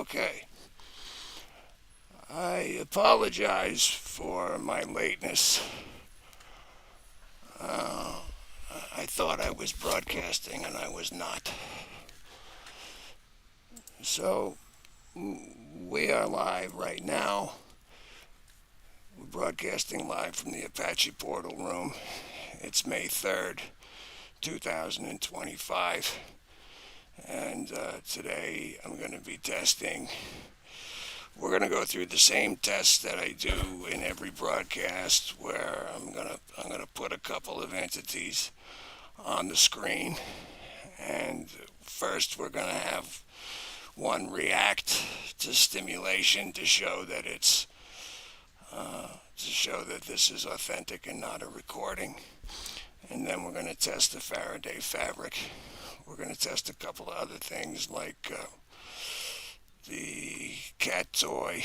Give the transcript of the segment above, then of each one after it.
Okay. I apologize for my lateness. Uh, I thought I was broadcasting and I was not. So, we are live right now. We're broadcasting live from the Apache Portal Room. It's May 3rd, 2025. And today I'm going to be testing. We're going to go through the same test that I do in every broadcast, where I'm going to put a couple of entities on the screen, and first we're going to have one react to stimulation to show that this is authentic and not a recording, and then we're going to test the Faraday Fabric. We're going to test a couple of other things like the cat toy,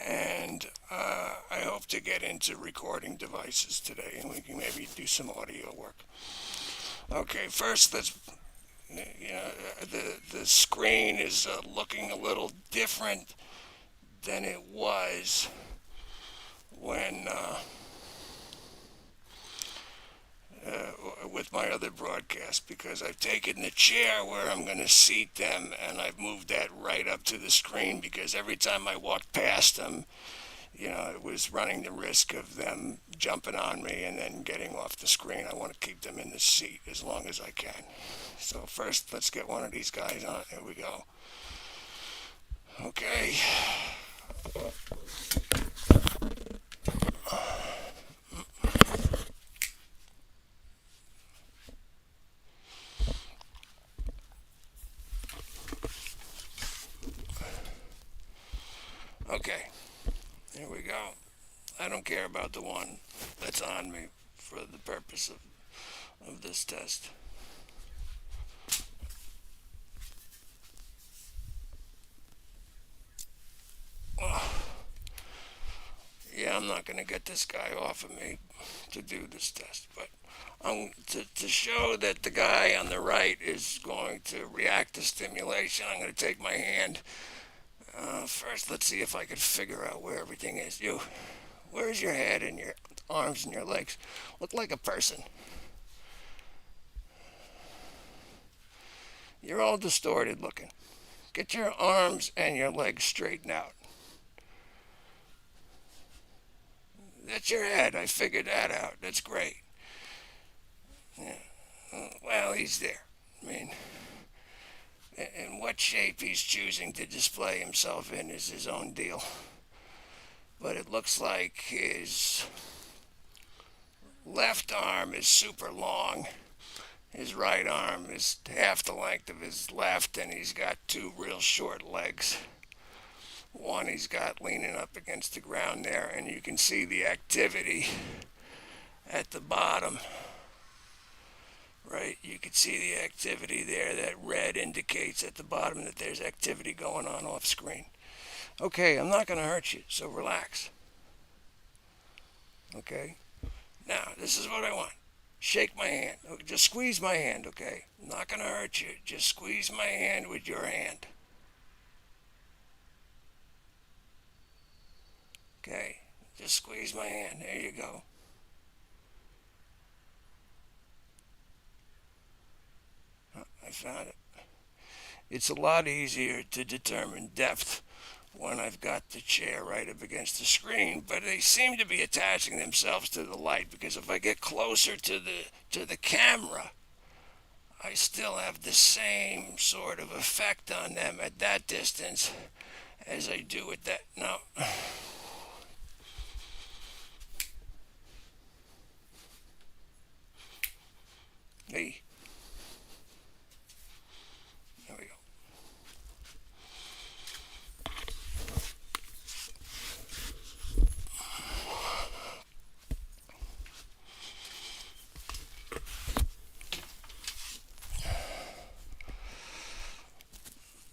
and I hope to get into recording devices today, and we can maybe do some audio work. Okay, first let's, the screen is looking a little different than it was when with my other broadcast, because I've taken the chair where I'm going to seat them and I've moved that right up to the screen, because every time I walked past them, it was running the risk of them jumping on me and then getting off the screen. I want to keep them in the seat as long as I can. So first, let's get one of these guys on. Here we go. Okay. Okay, here we go. I don't care about the one that's on me for the purpose of this test. Oh. Yeah, I'm not going to get this guy off of me to do this test, but to show that the guy on the right is going to react to stimulation, I'm going to take my hand. First, let's see if I can figure out where everything is. Where's your head and your arms and your legs? Look like a person. You're all distorted looking. Get your arms and your legs straightened out. That's your head. I figured that out. That's great. Yeah. Well, he's there. I mean, and what shape he's choosing to display himself in is his own deal. But it looks like his left arm is super long. His right arm is half the length of his left, and he's got two real short legs. One he's got leaning up against the ground there, and you can see the activity at the bottom. Right, you can see the activity there. That red indicates at the bottom that there's activity going on off screen. Okay, I'm not going to hurt you, so relax. Okay, now this is what I want. Shake my hand. Just squeeze my hand, okay? I'm not going to hurt you. Just squeeze my hand with your hand. Okay, just squeeze my hand. There you go. I found it. It's a lot easier to determine depth when I've got the chair right up against the screen, but they seem to be attaching themselves to the light, because if I get closer to the camera, I still have the same sort of effect on them at that distance as I do at that. No. Hey. There we go.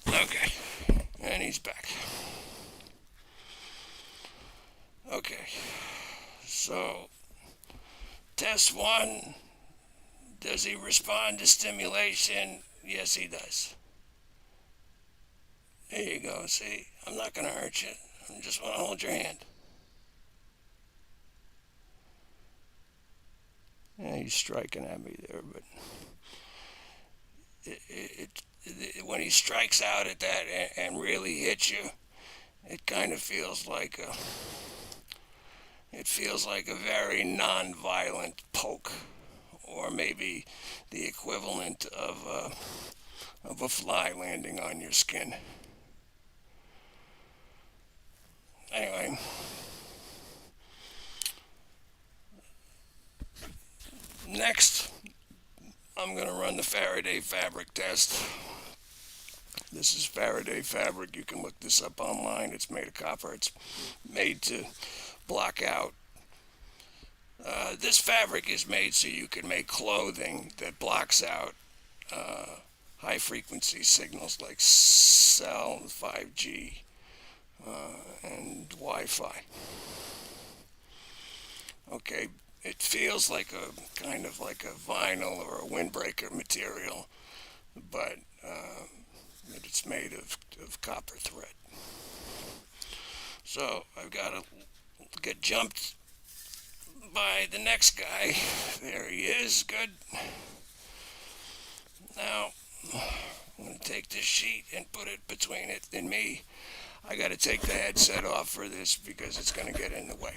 Okay. And he's back. Okay. So, test one. Does he respond to stimulation? Yes, he does. There you go. See, I'm not going to hurt you. I just want to hold your hand. Yeah, he's striking at me there, but when he strikes out at that and really hits you, it kind of feels like a very non-violent poke, or maybe the equivalent of a fly landing on your skin. Anyway, next I'm going to run the Faraday Fabric test. This is Faraday Fabric. You can look this up online. It's made of copper. It's made to block out. This fabric is made so you can make clothing that blocks out high frequency signals like cell, 5G, and Wi-Fi. Okay, it feels like a kind of like a vinyl or a windbreaker material, but it's made of copper thread. So I've got to get jumped by the next guy. There he is. Good. Now I'm going to take this sheet and put it between it and me. I got to take the headset off for this because it's going to get in the way.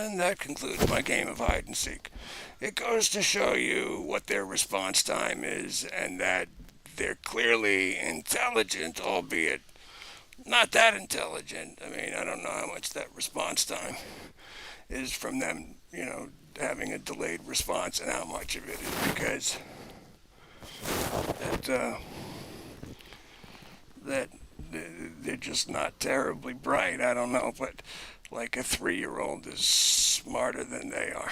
And that concludes my game of hide and seek. It goes to show you what their response time is and that they're clearly intelligent, albeit not that intelligent. I mean, I don't know how much that response time is from them, having a delayed response, and how much of it is because that they're just not terribly bright. I don't know, but like a 3-year-old is smarter than they are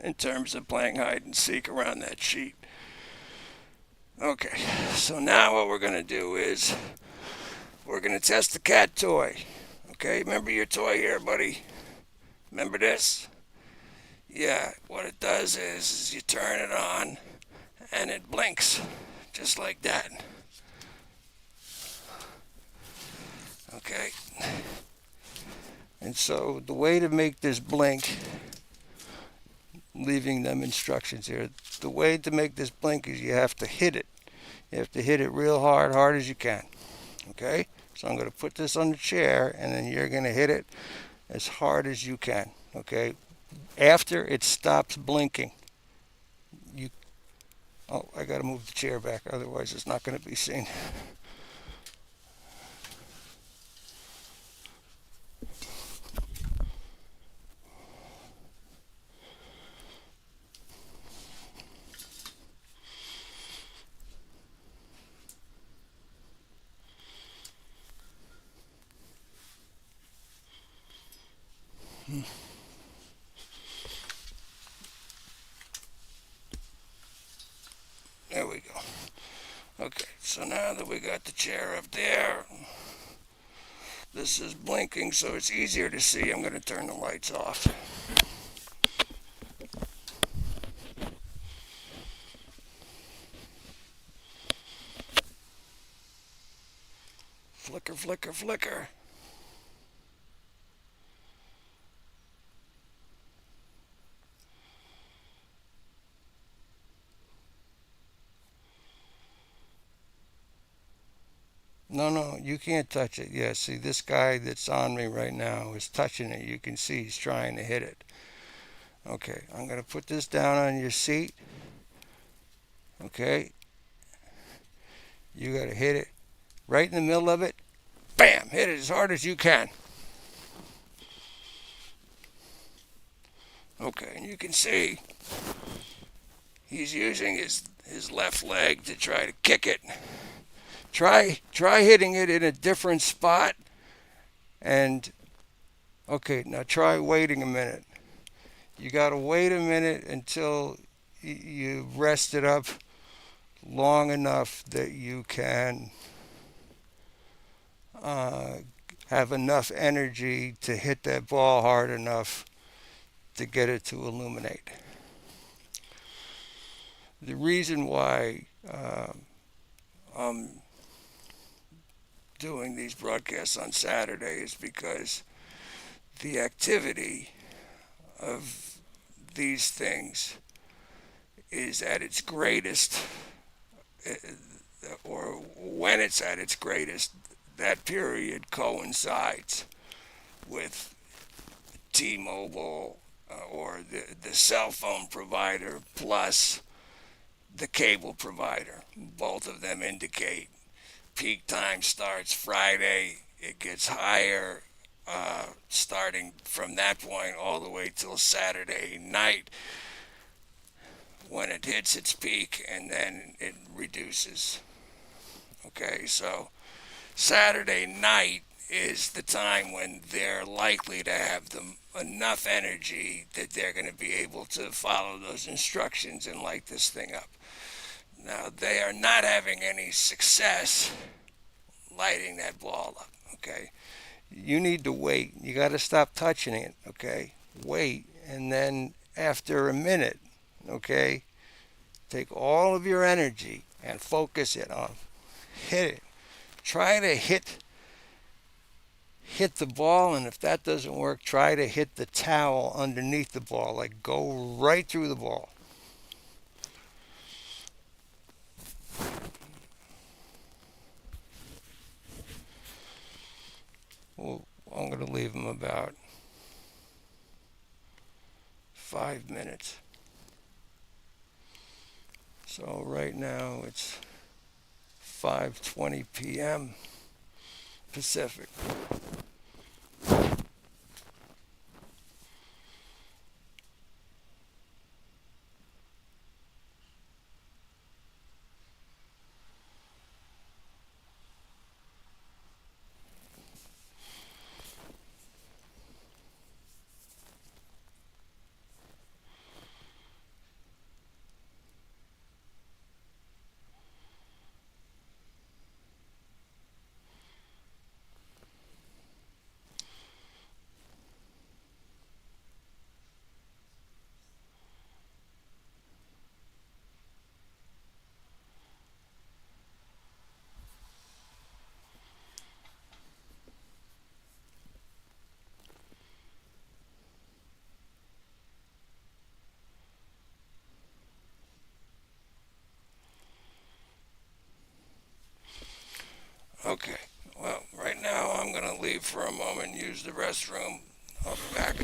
in terms of playing hide and seek around that sheet. Okay, so now what we're going to do is we're going to test the cat toy. Okay, remember your toy here, buddy? Remember this? Yeah, what it does is you turn it on and it blinks just like that. Okay. And so the way to make this blink, leaving them instructions here, the way to make this blink is you have to hit it. You have to hit it real hard as you can. Okay? So I'm going to put this on the chair, and then you're going to hit it as hard as you can. Okay? After it stops blinking, I got to move the chair back, otherwise it's not going to be seen. There we go. Okay, so now that we got the chair up there, This is blinking, so it's easier to see. I'm going to turn the lights off. Flicker, flicker, flicker. No, no, you can't touch it. Yeah, see, this guy that's on me right now is touching it. You can see he's trying to hit it. Okay, I'm going to put this down on your seat. Okay, you got to hit it right in the middle of it. Bam! Hit it as hard as you can. Okay, and you can see he's using his left leg to try to kick it. Try hitting it in a different spot. And okay, now try waiting a minute. You got to wait a minute until you rest it up long enough that you can uh, have enough energy to hit that ball hard enough to get it to illuminate. The reason why I'm doing these broadcasts on Saturday is because the activity of these things is at its greatest, or when it's at its greatest, that period coincides with T-Mobile or the cell phone provider plus the cable provider. Both of them indicate peak time starts Friday. It gets higher starting from that point all the way till Saturday night when it hits its peak, and then it reduces. Okay, so Saturday night is the time when they're likely to have enough energy that they're going to be able to follow those instructions and light this thing up. Now, they are not having any success lighting that ball up, okay? You need to wait. You got to stop touching it, okay? Wait, and then after a minute, okay, take all of your energy and focus it on. Hit it. Try to hit the ball, and if that doesn't work, try to hit the towel underneath the ball, like go right through the ball. Well, I'm going to leave them about 5 minutes. So right now it's 5:20 p.m. Pacific. Okay, well, right now I'm going to leave for a moment, use the restroom. I'll be back.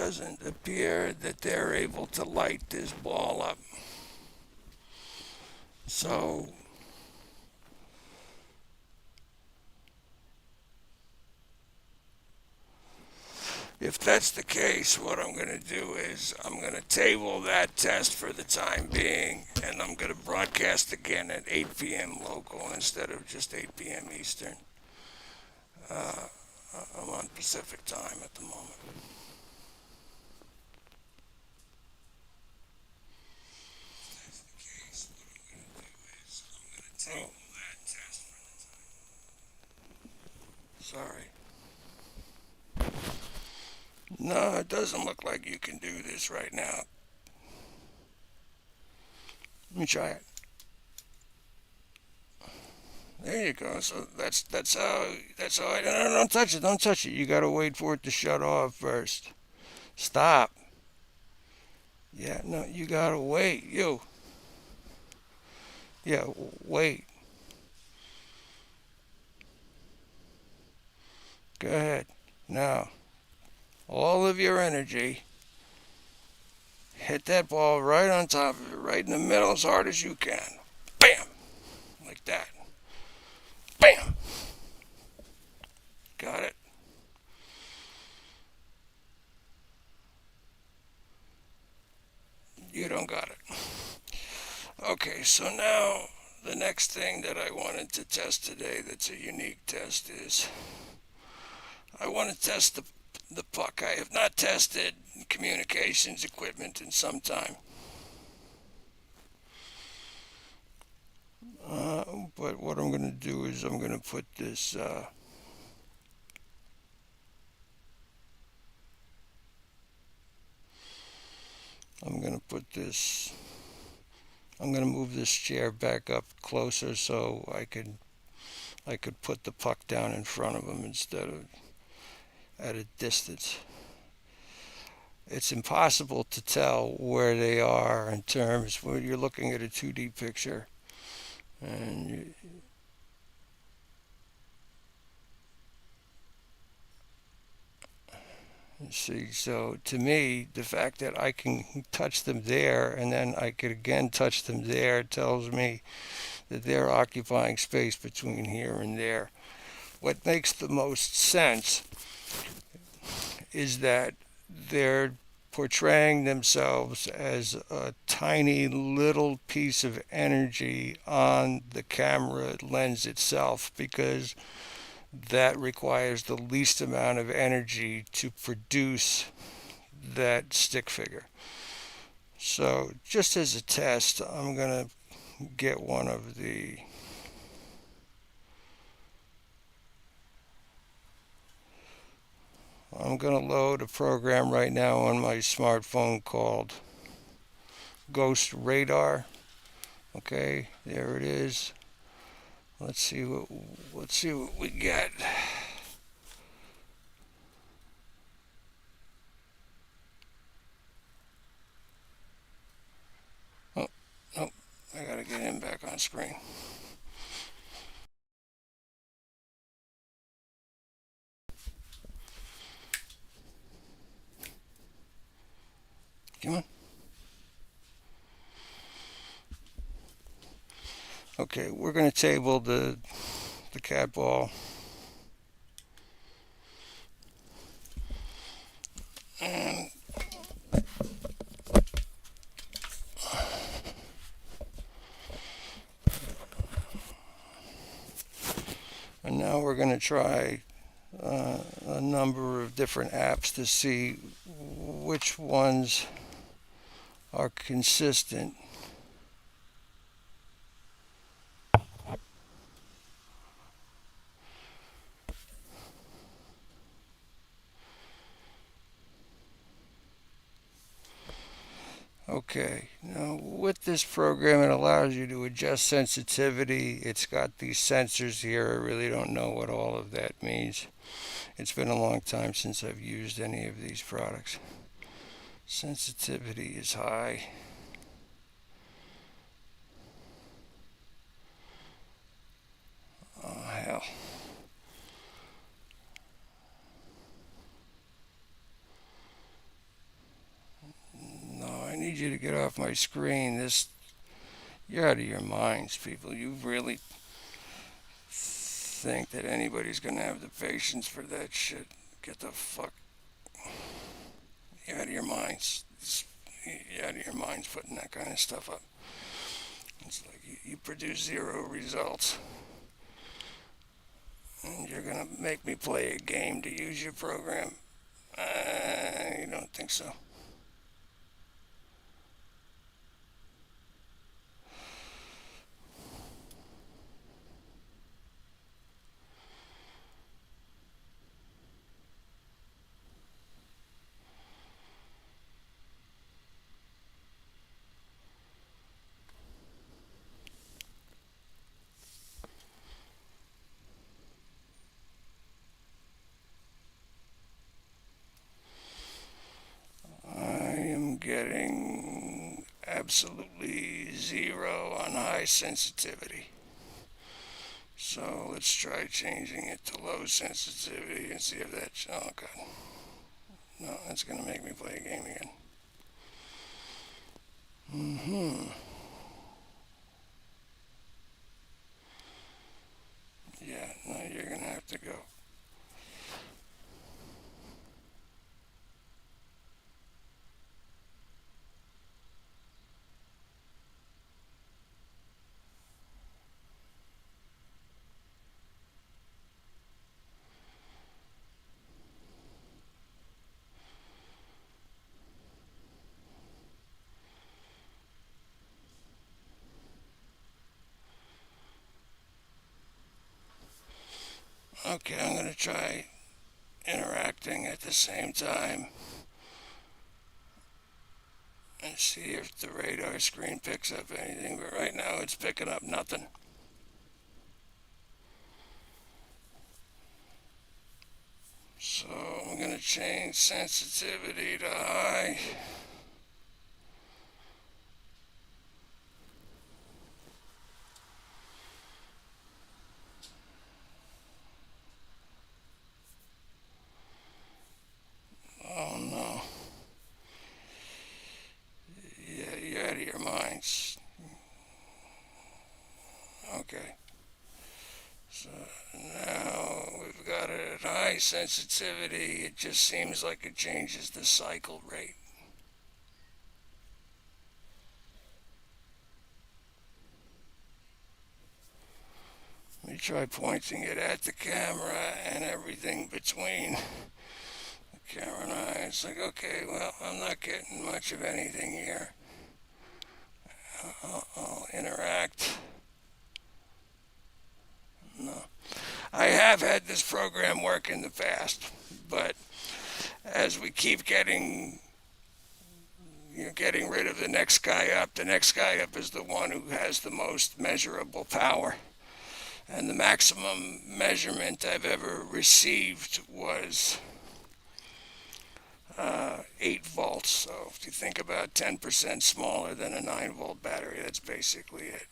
doesn't appear that they're able to light this ball up. So if that's the case, what I'm going to do is I'm going to table that test for the time being, and I'm going to broadcast again at 8 p.m. local instead of just 8 p.m. Eastern. Uh, I'm on Pacific time at the moment. Oh, sorry. No, it doesn't look like you can do this right now. Let me try it. There you go. So that's how I don't touch it. Don't touch it. You gotta wait for it to shut off first. Stop. Yeah, no, you gotta wait. Yeah, wait. Go ahead. Now, all of your energy, hit that ball right on top of it, right in the middle as hard as you can. Bam! Like that. Bam! Got it? You don't got it. Okay, so now the next thing that I wanted to test today that's a unique test is I want to test the puck. I have not tested communications equipment in some time. But what I'm going to do is I'm going to put this I'm going to put this I'm going to move this chair back up closer so I could put the puck down in front of him instead of at a distance. It's impossible to tell where they are in terms where you're looking at a 2D picture and you see. So to me, the fact that I can touch them there and then I could again touch them there tells me that they're occupying space between here and there. What makes the most sense is that they're portraying themselves as a tiny little piece of energy on the camera lens itself because that requires the least amount of energy to produce that stick figure. So just as a test, I'm going to get one of the I'm going to load a program right now on my smartphone called Ghost Radar. Okay, there it is. Let's see what we got. Oh, no, I gotta get him back on screen. Come on. Okay, we're gonna table the cat ball. And and now we're gonna try a number of different apps to see which ones are consistent. Okay, now with this program, it allows you to adjust sensitivity. It's got these sensors here. I really don't know what all of that means. It's been a long time since I've used any of these products. Sensitivity is high. Oh, hell. you to get off my screen. You're out of your minds, people. You really think that anybody's gonna have the patience for that shit? Get the fuck. You're out of your minds. You're out of your minds putting that kind of stuff up. It's like you produce zero results. And you're gonna make me play a game to use your program? I don't think so. Getting absolutely zero on high sensitivity. So let's try changing it to low sensitivity and see if that's. Oh god. No, that's gonna make me play a game again. Yeah, no, you're gonna have to go. Okay, I'm gonna try interacting at the same time and see if the radar screen picks up anything, but right now it's picking up nothing. So I'm gonna change sensitivity to high. Oh no. Yeah, you're out of your minds. Okay. So now we've got it at high sensitivity. It just seems like it changes the cycle rate. Let me try pointing it at the camera and everything between the camera and I. It's like, okay, well, I'm not getting much of anything here. I'll interact. No. I have had this program work in the past, but as we keep getting getting rid of the next guy up, the next guy up is the one who has the most measurable power. And the maximum measurement I've ever received was 8 volts. So if you think about 10% smaller than a 9-volt battery, that's basically it.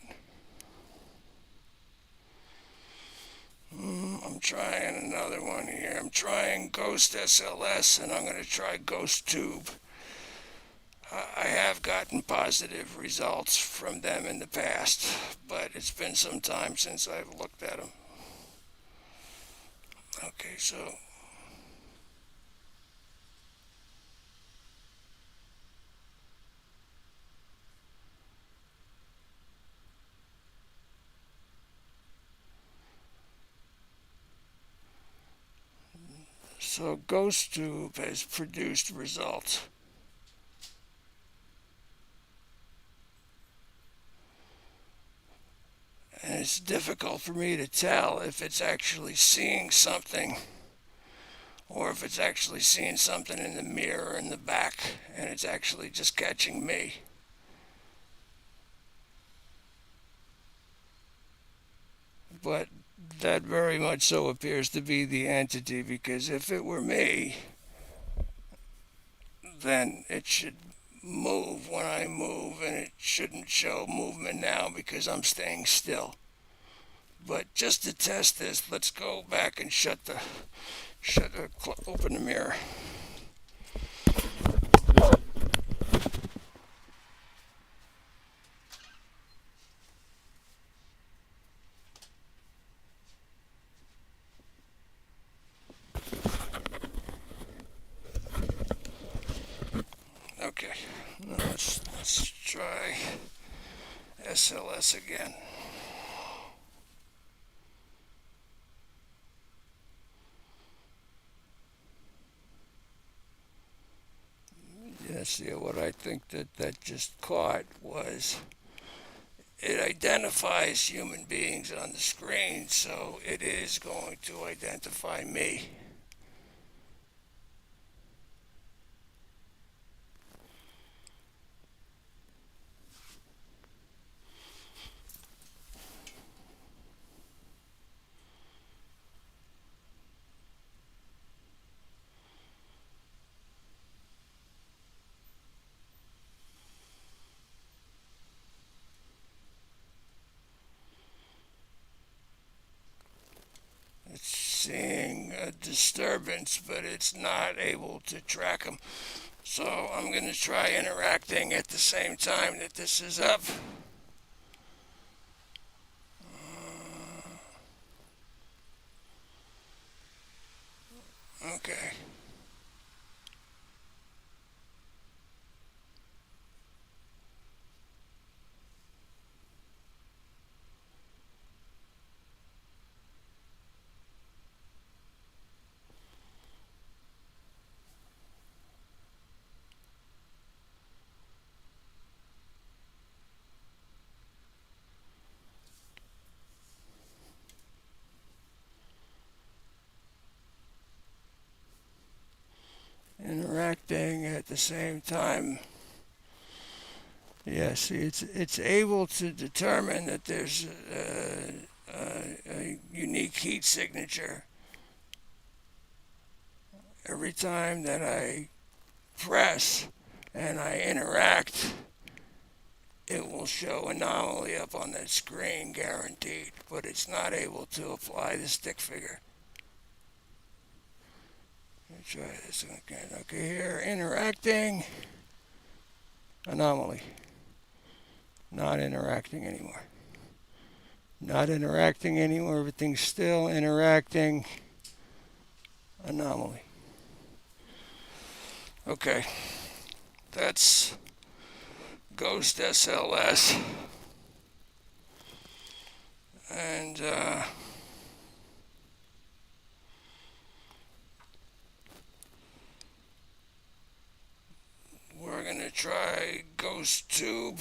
I'm trying another one here. I'm trying Ghost SLS, and I'm going to try Ghost Tube. I have gotten positive results from them in the past, but it's been some time since I've looked at them. Okay, so Ghost Tube has produced results. And it's difficult for me to tell if it's actually seeing something or if it's actually seeing something in the mirror in the back and it's actually just catching me. But that very much so appears to be the entity, because if it were me, then it should move when I move, and it shouldn't show movement now because I'm staying still. But just to test this, let's go back and open the mirror. SLS again. Yeah, see, what I think that just caught was it identifies human beings on the screen, so it is going to identify me. It's seeing a disturbance, but it's not able to track them. So I'm going to try interacting at the same time that this is up. Okay. Interacting at the same time. Yes, it's able to determine that there's a unique heat signature every time that I press and I interact. It will show anomaly up on that screen, guaranteed, but it's not able to apply the stick figure. Let me try this again. Okay, here, interacting, anomaly. Not interacting anymore. Not interacting anymore. Everything's still interacting. Anomaly. Okay. That's Ghost SLS. And we're going to try Ghost Tube.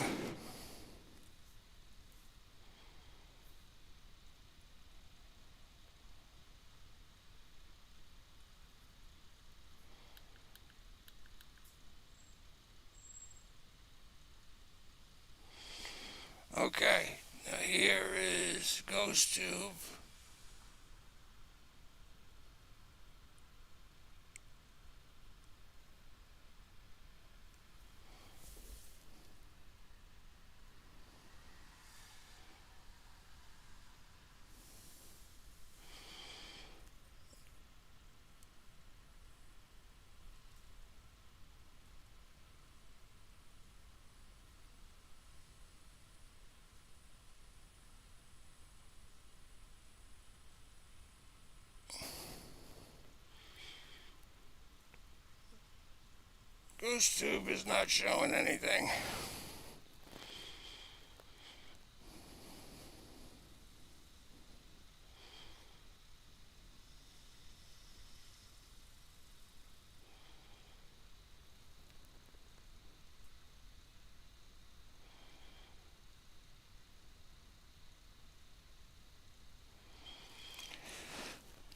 Okay, now here is Ghost Tube. Ghost Tube is not showing anything.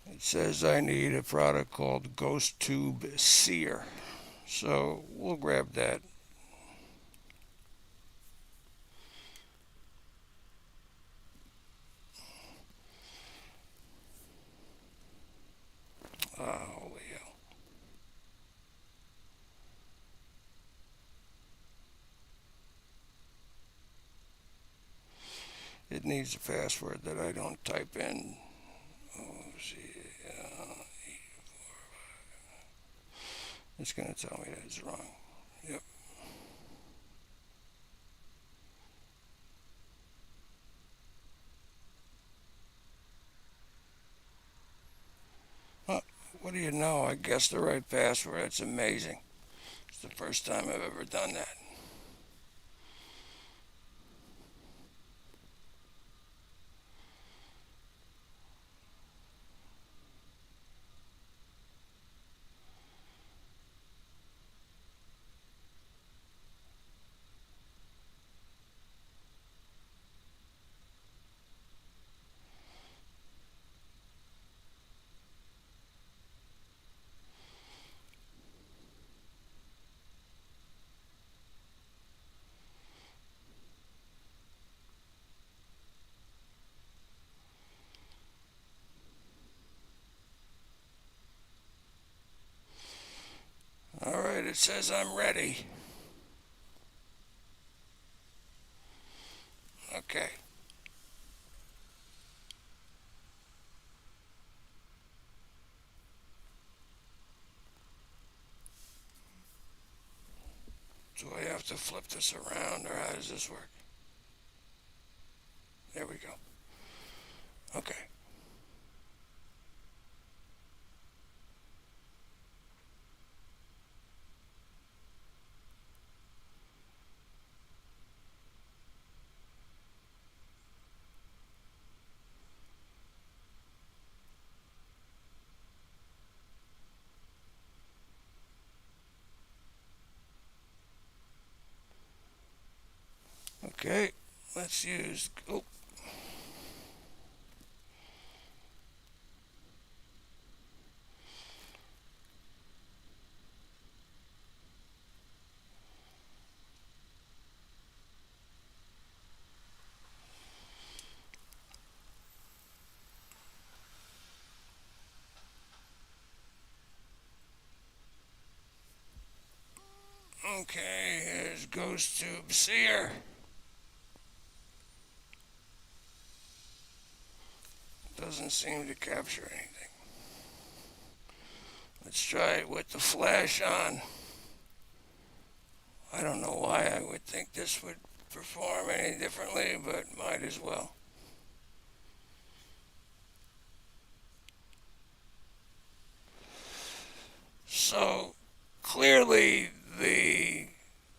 It says I need a product called Ghost Tube Sear. So we'll grab that. Holy hell. It needs a password that I don't type in. Oh, see, it's going to tell me that it's wrong. Yep. Huh, what do you know? I guessed the right password. That's amazing. It's the first time I've ever done that. that it says I'm ready. Okay. Do I have to flip this around, or how does this work? There we go. Okay. Okay. Let's use. Oh. Okay. Here's Ghost Tube Seer. Doesn't seem to capture anything. Let's try it with the flash on. I don't know why I would think this would perform any differently, but might as well. So clearly the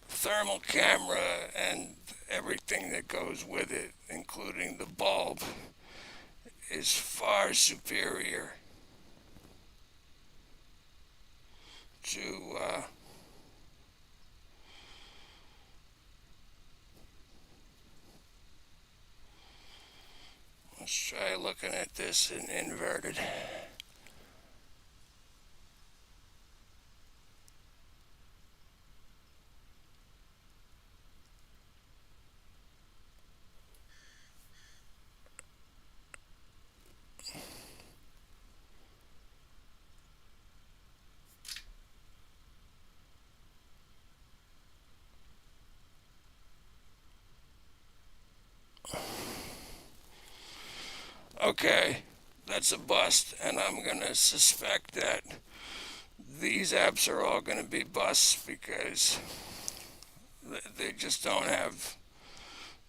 thermal camera and everything that goes with it, including the bulb, is far superior to let's try looking at this in inverted. Okay, that's a bust, and I'm going to suspect that these apps are all going to be busts because they just don't have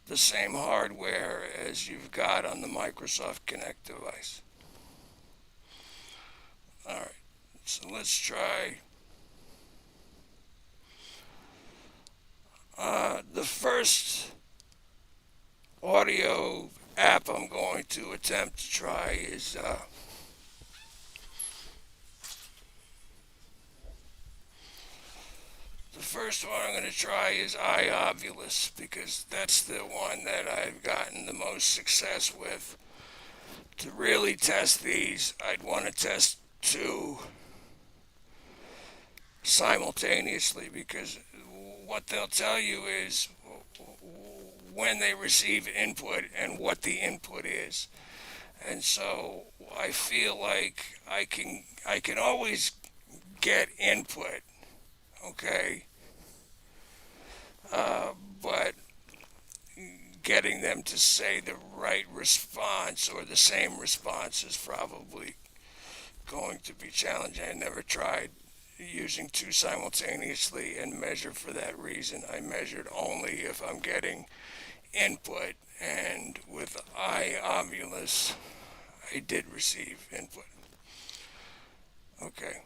the same hardware as you've got on the Microsoft Kinect device. Alright, so let's try the first audio app I'm going to attempt to try is the first one I'm going to try is iOvulus because that's the one that I've gotten the most success with. To really test these, I'd want to test two simultaneously because what they'll tell you is when they receive input and what the input is. And so I feel like I can always get input, okay? But getting them to say the right response or the same response is probably going to be challenging. I never tried using two simultaneously and measure for that reason. I measured only if I'm getting input, and with iOvulus, I did receive input. Okay,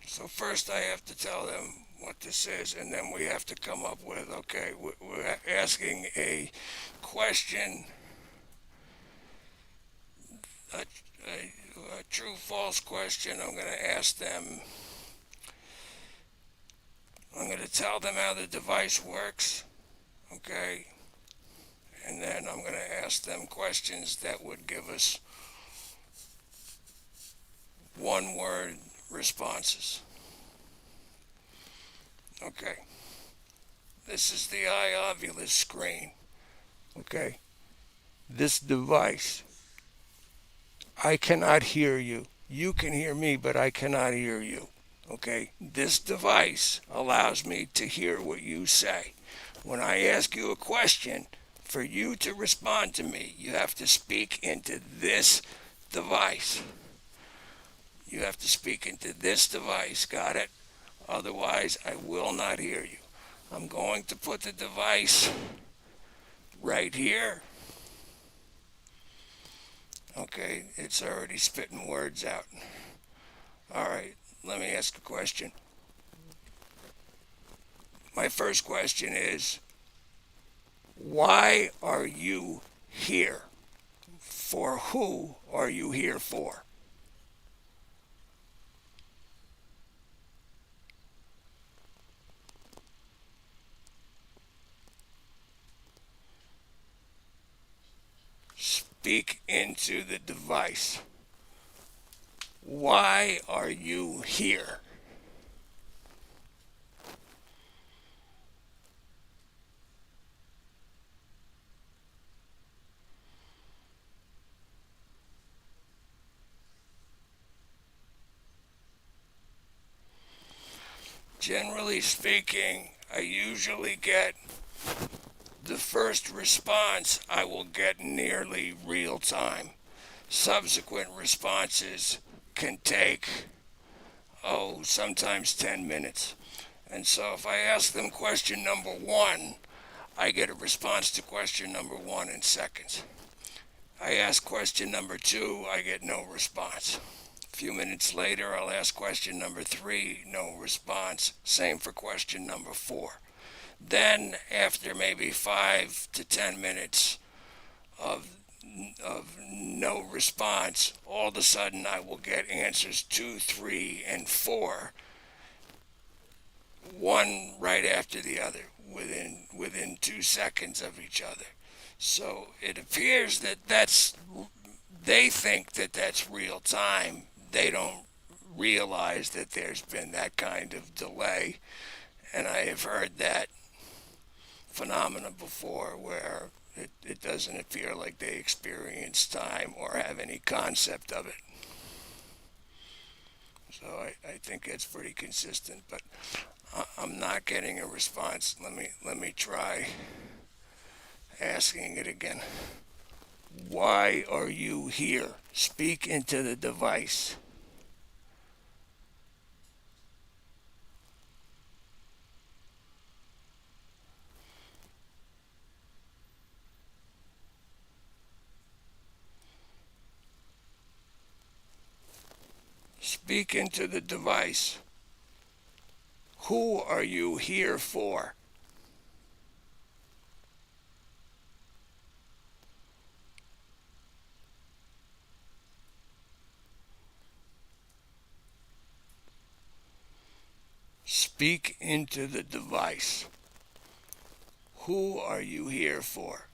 so first I have to tell them what this is, and then we have to come up with, okay, we're asking a question, a true false question. I'm going to ask them, I'm going to tell them how the device works, okay, and then I'm going to ask them questions that would give us one word responses. Okay, this is the iOvulus screen. Okay, this device, I cannot hear you. You can hear me, but I cannot hear you. Okay, this device allows me to hear what you say. When I ask you a question, for you to respond to me, you have to speak into this device. You have to speak into this device, got it? Otherwise, I will not hear you. I'm going to put the device right here. Okay, it's already spitting words out. All right, let me ask a question. My first question is, why are you here? For who are you here for? Speak into the device. Why are you here? Generally speaking, I usually get the first response I will get nearly real time. Subsequent responses can take, sometimes 10 minutes. And so if I ask them question number one, I get a response to question number one in seconds. I ask question number two, I get no response. A few minutes later, I'll ask question number three, no response. Same for question number four. Then, after maybe 5 to 10 minutes of no response, all of a sudden I will get answers 2, 3, and 4, one right after the other, within 2 seconds of each other. So it appears that they think that that's real time. They don't realize that there's been that kind of delay, and I have heard that phenomena before where it doesn't appear like they experience time or have any concept of it. So I think that's pretty consistent, but I'm not getting a response. Let me try asking it again. Why are you here? Speak into the device. Speak into the device. Who are you here for? Speak into the device. Who are you here for?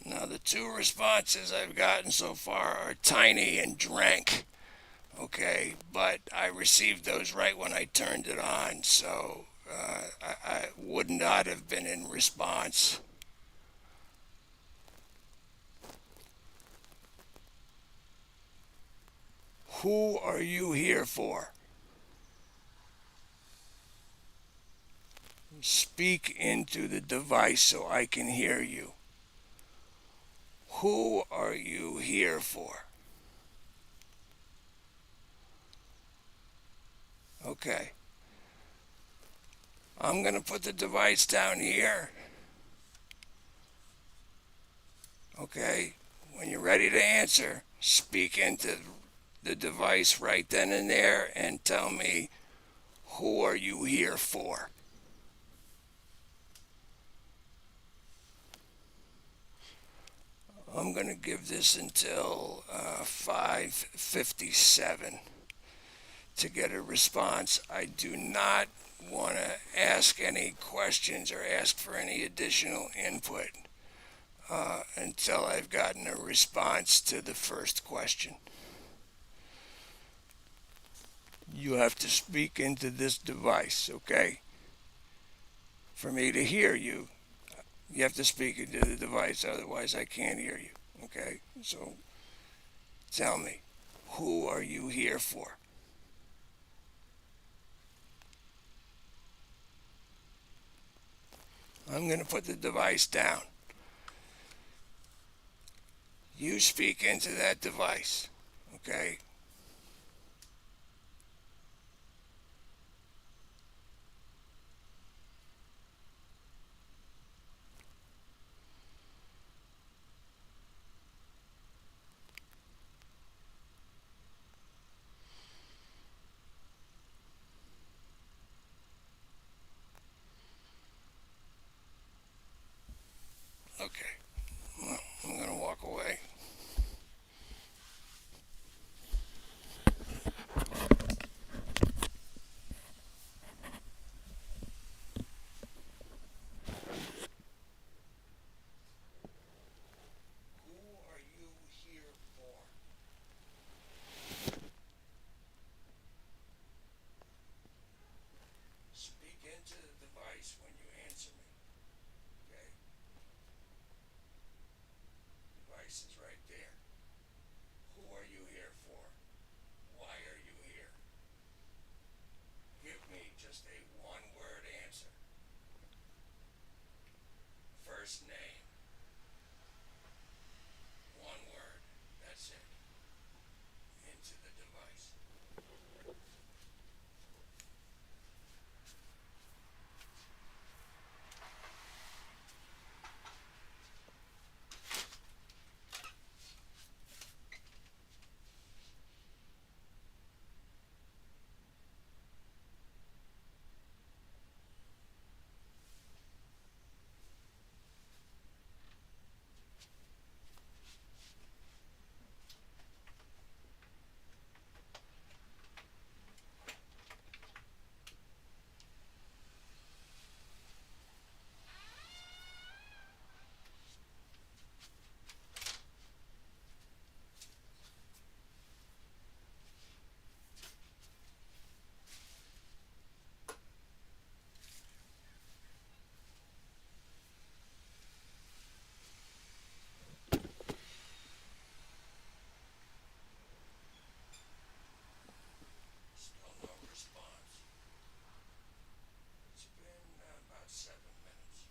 Now, the two responses I've gotten so far are tiny and drank. Okay, but I received those right when I turned it on, so I would not have been in response. Who are you here for? Speak into the device so I can hear you. Who are you here for? Okay. I'm going to put the device down here. Okay. When you're ready to answer, speak into the device right then and there and tell me, who are you here for? I'm going to give this until 5:57 to get a response. I do not want to ask any questions or ask for any additional input until I've gotten a response to the first question. You have to speak into this device, okay? For me to hear you, you have to speak into the device, otherwise I can't hear you, okay? So Tell me, who are you here for? I'm going to put the device down. You speak into that device, okay? Okay, well, I'm going to walk away. Who are you here for? Speak into the device when you answer me, okay? The device is right there. Who are you here for? Why are you here? Give me just a one word answer. First name. One word. That's it. Into the device. Still no response. It's been about 7 minutes.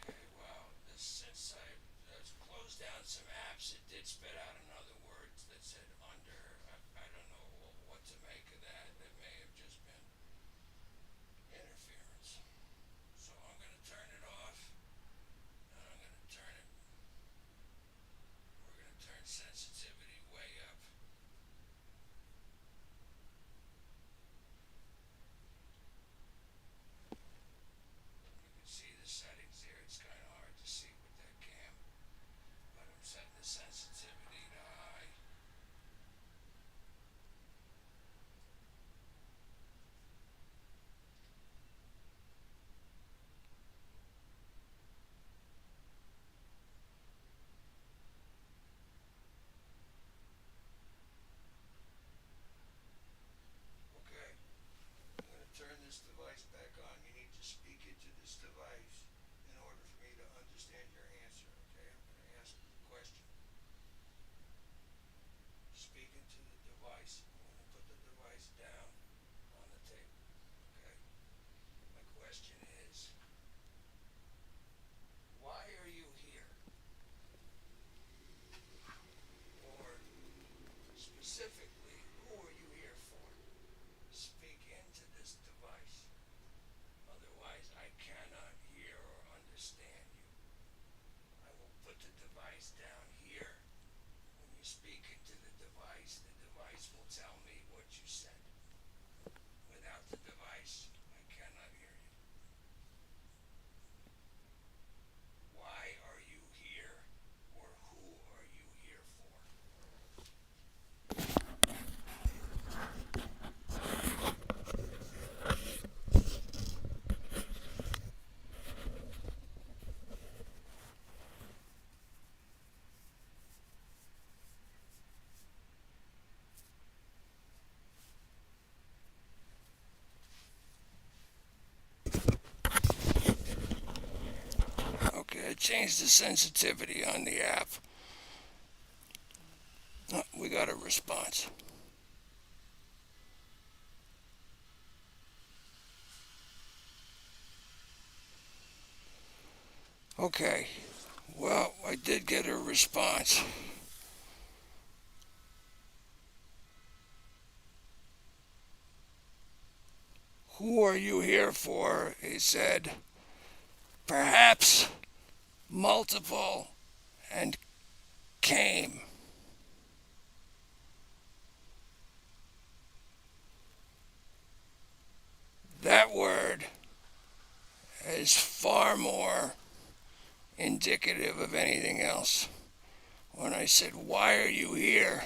Okay, well, since I closed down some apps, it did spit out another word that said under. I don't know what to make of that. That may have just been interference. So I'm going to turn it off, and I'm going to turn it. We're going to turn sensitivity way up. You can see the settings there. It's kind of hard to see with that cam, but I'm setting the sensitivity to high. Okay, I'm going to turn this device back on. You need to speak into this device in order for me to understand your answer. Okay, I'm going to ask the question. Speak into the device. I'm going to put the device down on the table. Okay. My question is, why are you here? Or specifically, who are you here for? Speak into this device. Otherwise, I cannot hear or understand you. I will put the the device. I cannot hear you. Why are you here? Or who are you here for? Okay, I changed the sensitivity on the app. We got a response. Okay, well, I did get a response. Who are you here for? He said, perhaps multiple and came. That word is far more indicative of anything else. When I said, why are you here?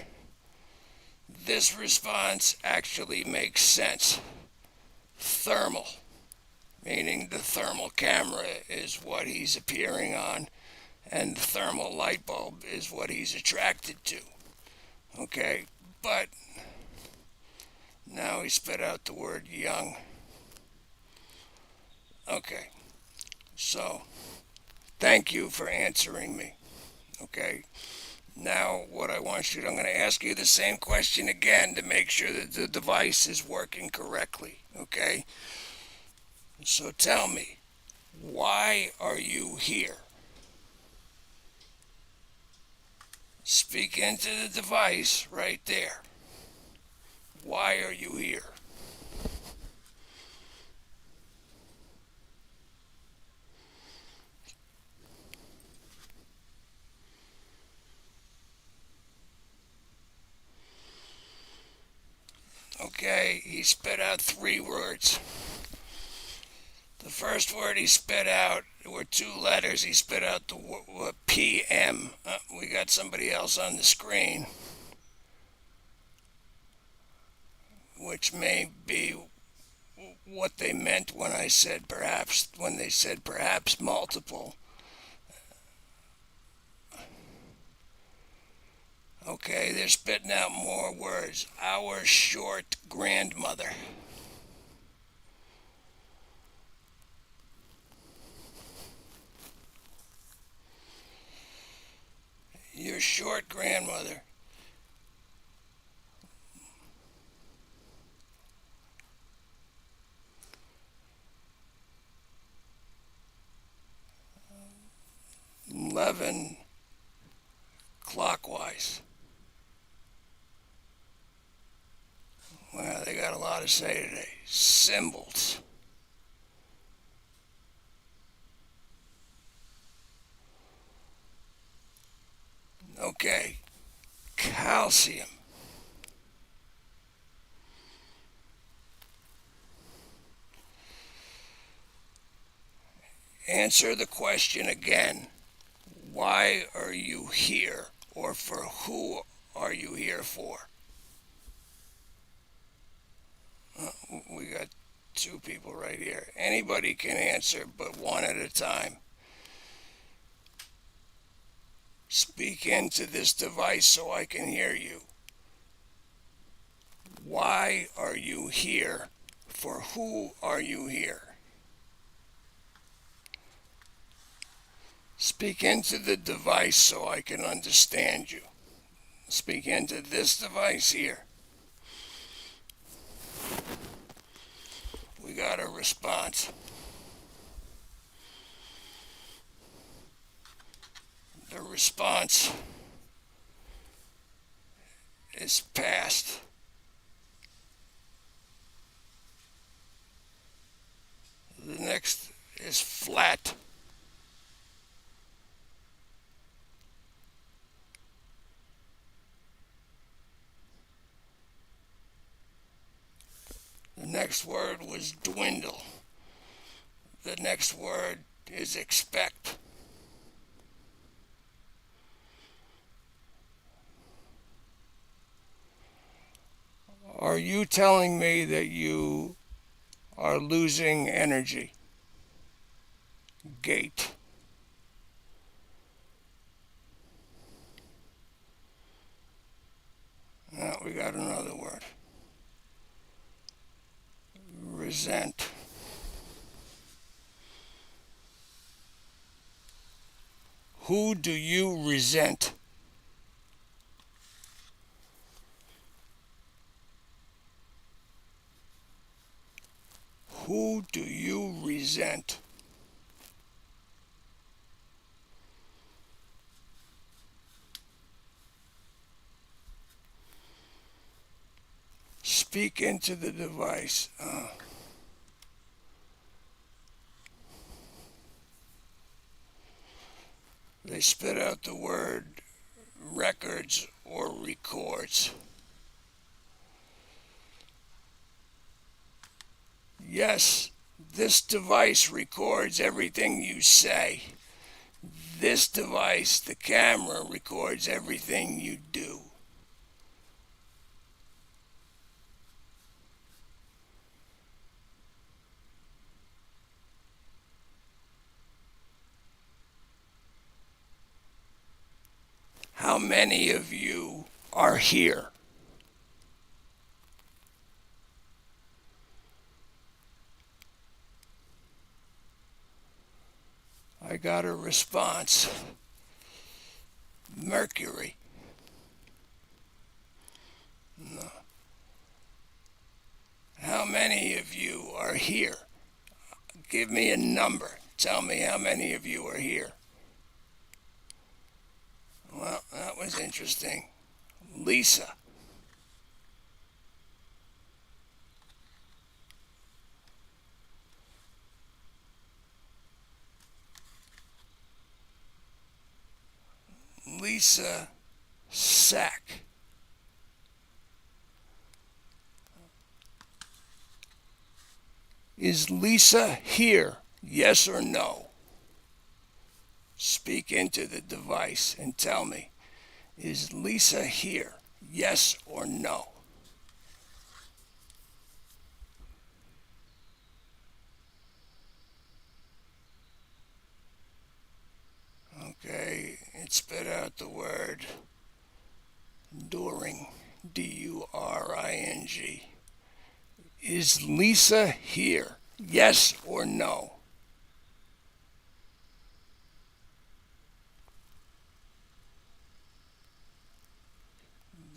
This response actually makes sense. Thermal, meaning the thermal camera is what he's appearing on, and the thermal light bulb is what he's attracted to. Okay, but now he spit out the word young. Okay, so thank you for answering me. Okay, now what I want you to, I'm going to ask you the same question again to make sure that the device is working correctly. Okay, so tell me, why are you here? Speak into the device right there. Why are you here? Okay, he spit out three words. The first word he spit out were two letters. He spit out the PM. We got somebody else on the screen, which may be what they meant when I said perhaps, when they said perhaps multiple. Okay, they're spitting out more words. Our short grandmother. Your short grandmother. Eleven clockwise. Well, they got a lot to say today. Symbols. Okay. Calcium. Answer the question again. Why are you here? Or for who are you here for? We got two people right here. Anybody can answer, but one at a time. Speak into this device so I can hear you. Why are you here? For who are you here? Speak into the device so I can understand you. Speak into this device here. We got a response. The response is passed. The next is flat. The next next word was dwindle. The next word is expect. Are you telling me that you are losing energy? Gate. Now we got another word. Resent. Who do you resent? Who do you resent? Speak into the device. They spit out the word records or records. Yes, this device records everything you say. This device, the camera, records everything you do. How many of you are here? I got a response. Mercury. No. How many of you are here? Give me a number. Tell me how many of you are here. Well, that was interesting. Lisa. Lisa Sack. Is Lisa here? Yes or no? Speak into the device and tell me, is Lisa here? Yes or no? Okay, it spit out the word during. D-U-R-I-N-G. Is Lisa here? Yes or no?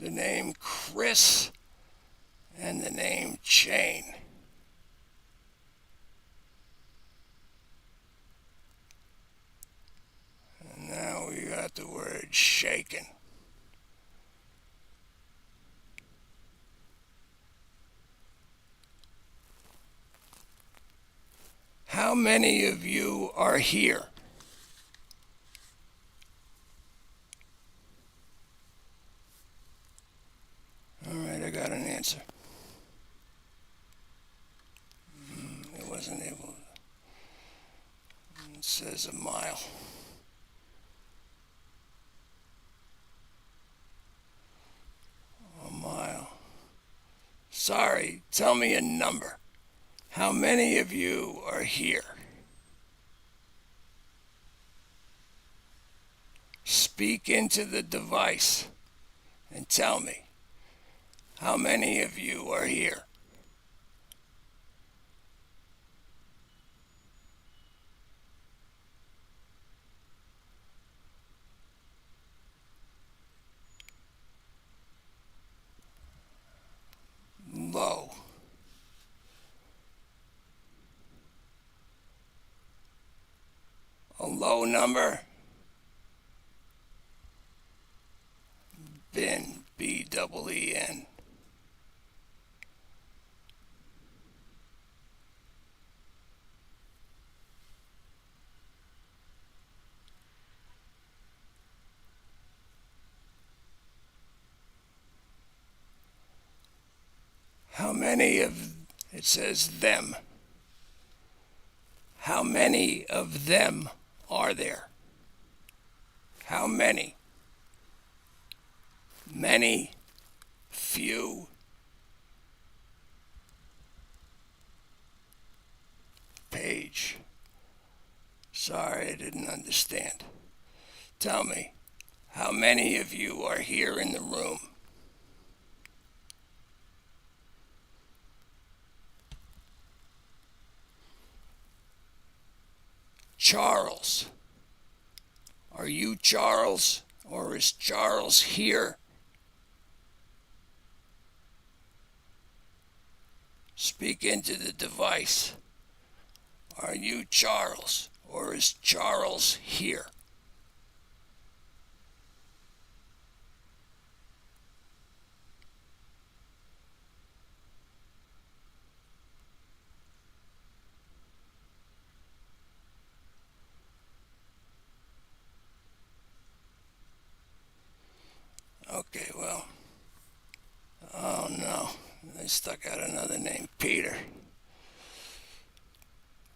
The name Chris and the name Chain. And now we got the word shaken. How many of you are here? All right, I got an answer. It wasn't able. It says a mile. A mile. Sorry, tell me a number. How many of you are here? Speak into the device and tell me, how many of you are here? Low. A low number? Bin. B-E-E-N. How many of It says them. How many of them are there? How many? Many? Few? Page. Sorry, I didn't understand. Tell me, how many of you are here in the room? Charles. Are you Charles, or is Charles here? Speak into the device. Are you Charles, or is Charles here? Okay, well, oh no, they stuck out another name, Peter.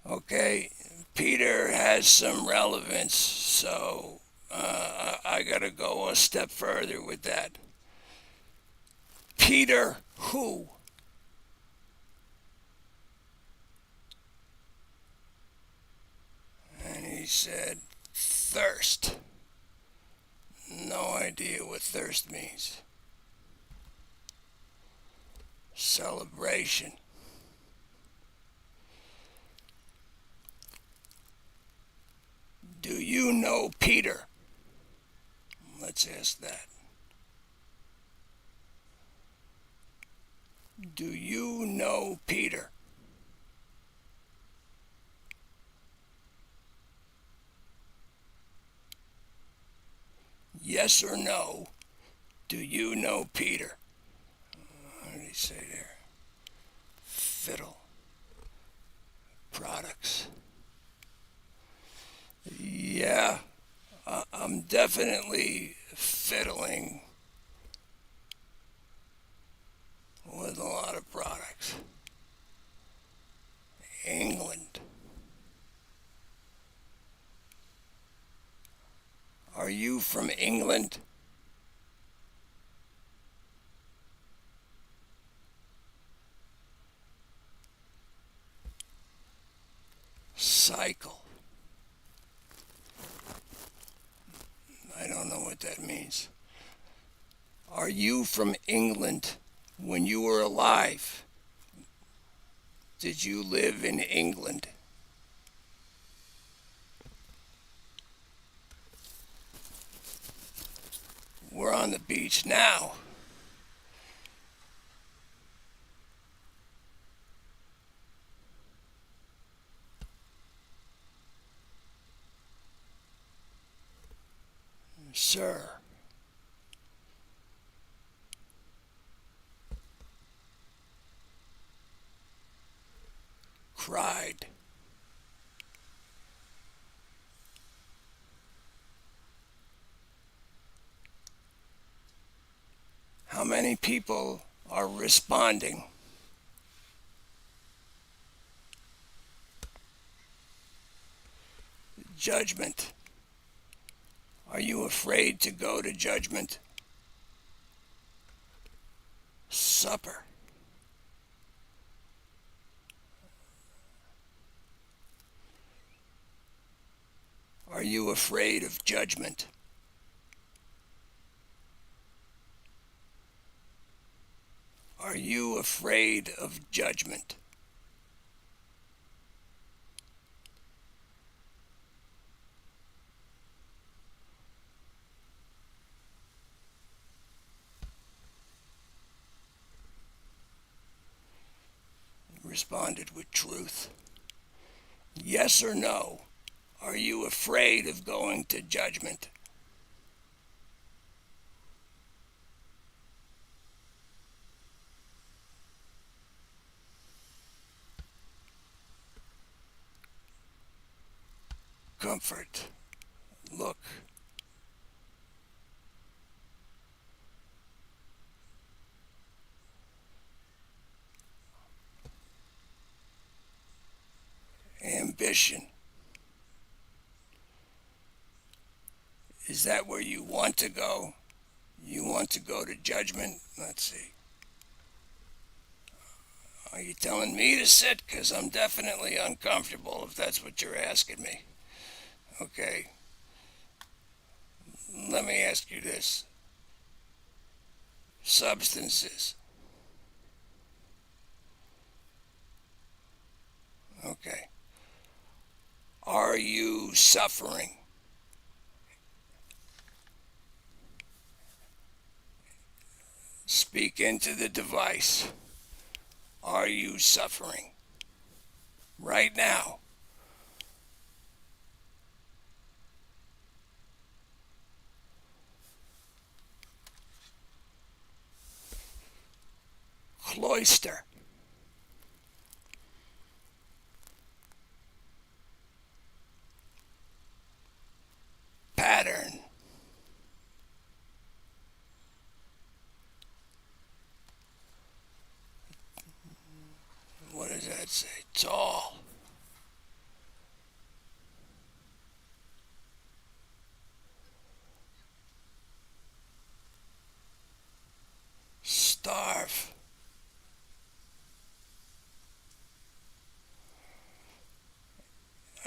Okay, Peter has some relevance, so I gotta go a step further with that. Peter who? And he said, thirst. No idea what thirst means. Celebration. Do you know Peter? Let's ask that. Do you know Peter? Yes or no? Do you know Peter? What did he say there? Fiddle. Products. Yeah, I'm definitely fiddling with a lot of products. England. Are you from England? Cycle. I don't know what that means. Are you from England when you were alive? Did you live in England? We're on the beach now. Sir. Cried. How many people are responding? Judgment. Are you afraid to go to judgment? Supper. Are you afraid of judgment? Are you afraid of judgment? Responded with truth. Yes or no? Are you afraid of going to judgment? Comfort. Look. position. Is that where you want to go? You want to go to judgment? Let's see. Are you telling me to sit? Because I'm definitely uncomfortable if that's what you're asking me. Okay. Let me ask you this. Substances. Okay. Are you suffering? Speak into the device. Are you suffering? Right now. Cloister. Pattern. What does that say? Tall. Starve.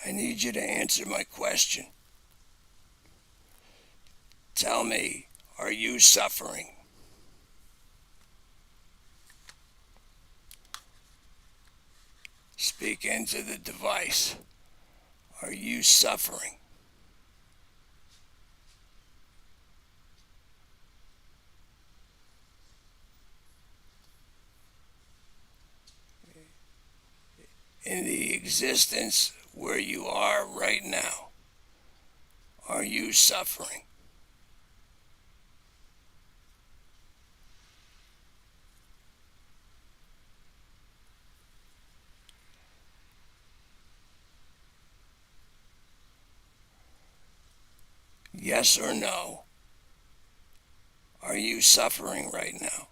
I need you to answer my question. Tell me, are you suffering? Speak into the device. Are you suffering? In the existence where you are right now, are you suffering? Yes or no? Are you suffering right now?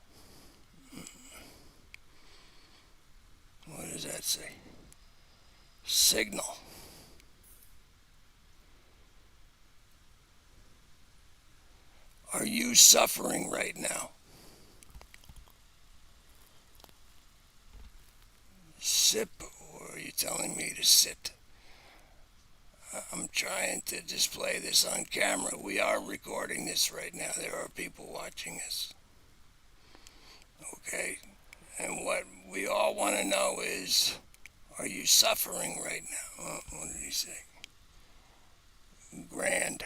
What does that say? Signal. Are you suffering right now? Sip, or are you telling me to sit? I'm trying to display this on camera. We are recording this right now. There are people watching us. Okay? And what we all want to know is, are you suffering right now? What did he say? Grand.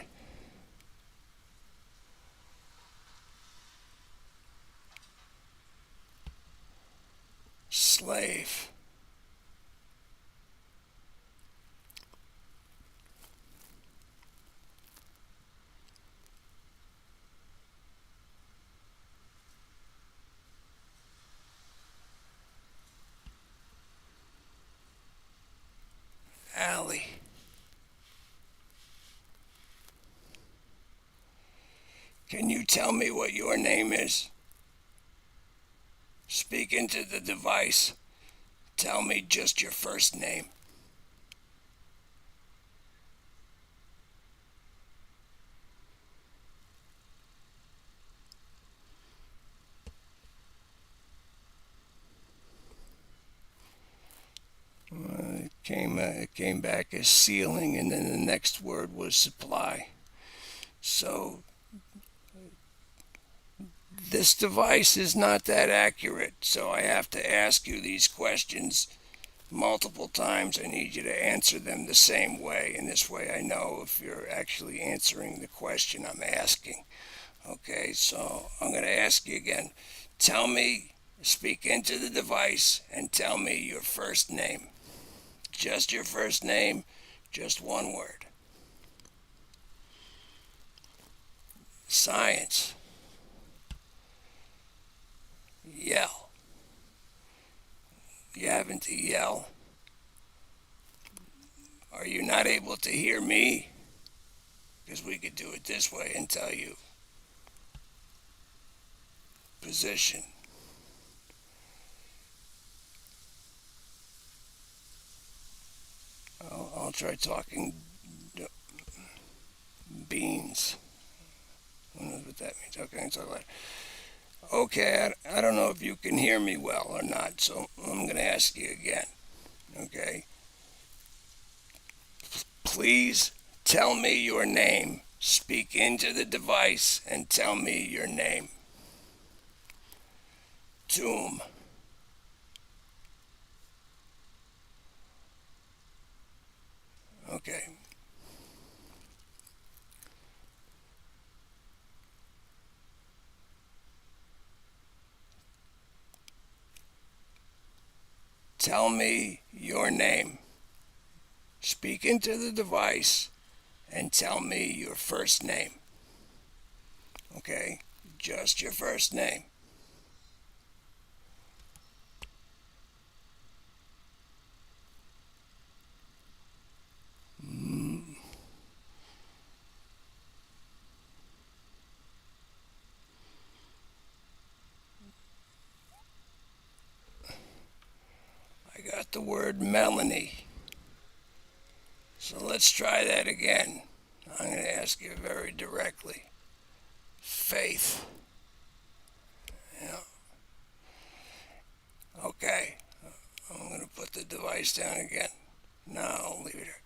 Slave. Alley. Can you tell me what your name is? Speak into the device. Tell me just your first name. It came back as ceiling, and then the next word was supply. So this device is not that accurate, so I have to ask you these questions multiple times. I need you to answer them the same way, and this way I know if you're actually answering the question I'm asking. Okay, so I'm going to ask you again. Tell me, speak into the device, and tell me your first name. Just your first name, just one word. Science. Yell. You having to yell? Are you not able to hear me? Because we could do it this way and tell you position. I'll try talking beans. Who knows what that means? Okay, I'll talk later. Okay, I don't know if you can hear me well or not, so I'm going to ask you again. Okay? Please tell me your name. Speak into the device and tell me your name. Tomb. Okay. Tell me your name. Speak into the device and tell me your first name. Okay? Just your first name. I got the word Melanie. So let's try that again. I'm going to ask you very directly. Faith. Yeah. Okay. I'm going to put the device down again. No, I'll leave it here.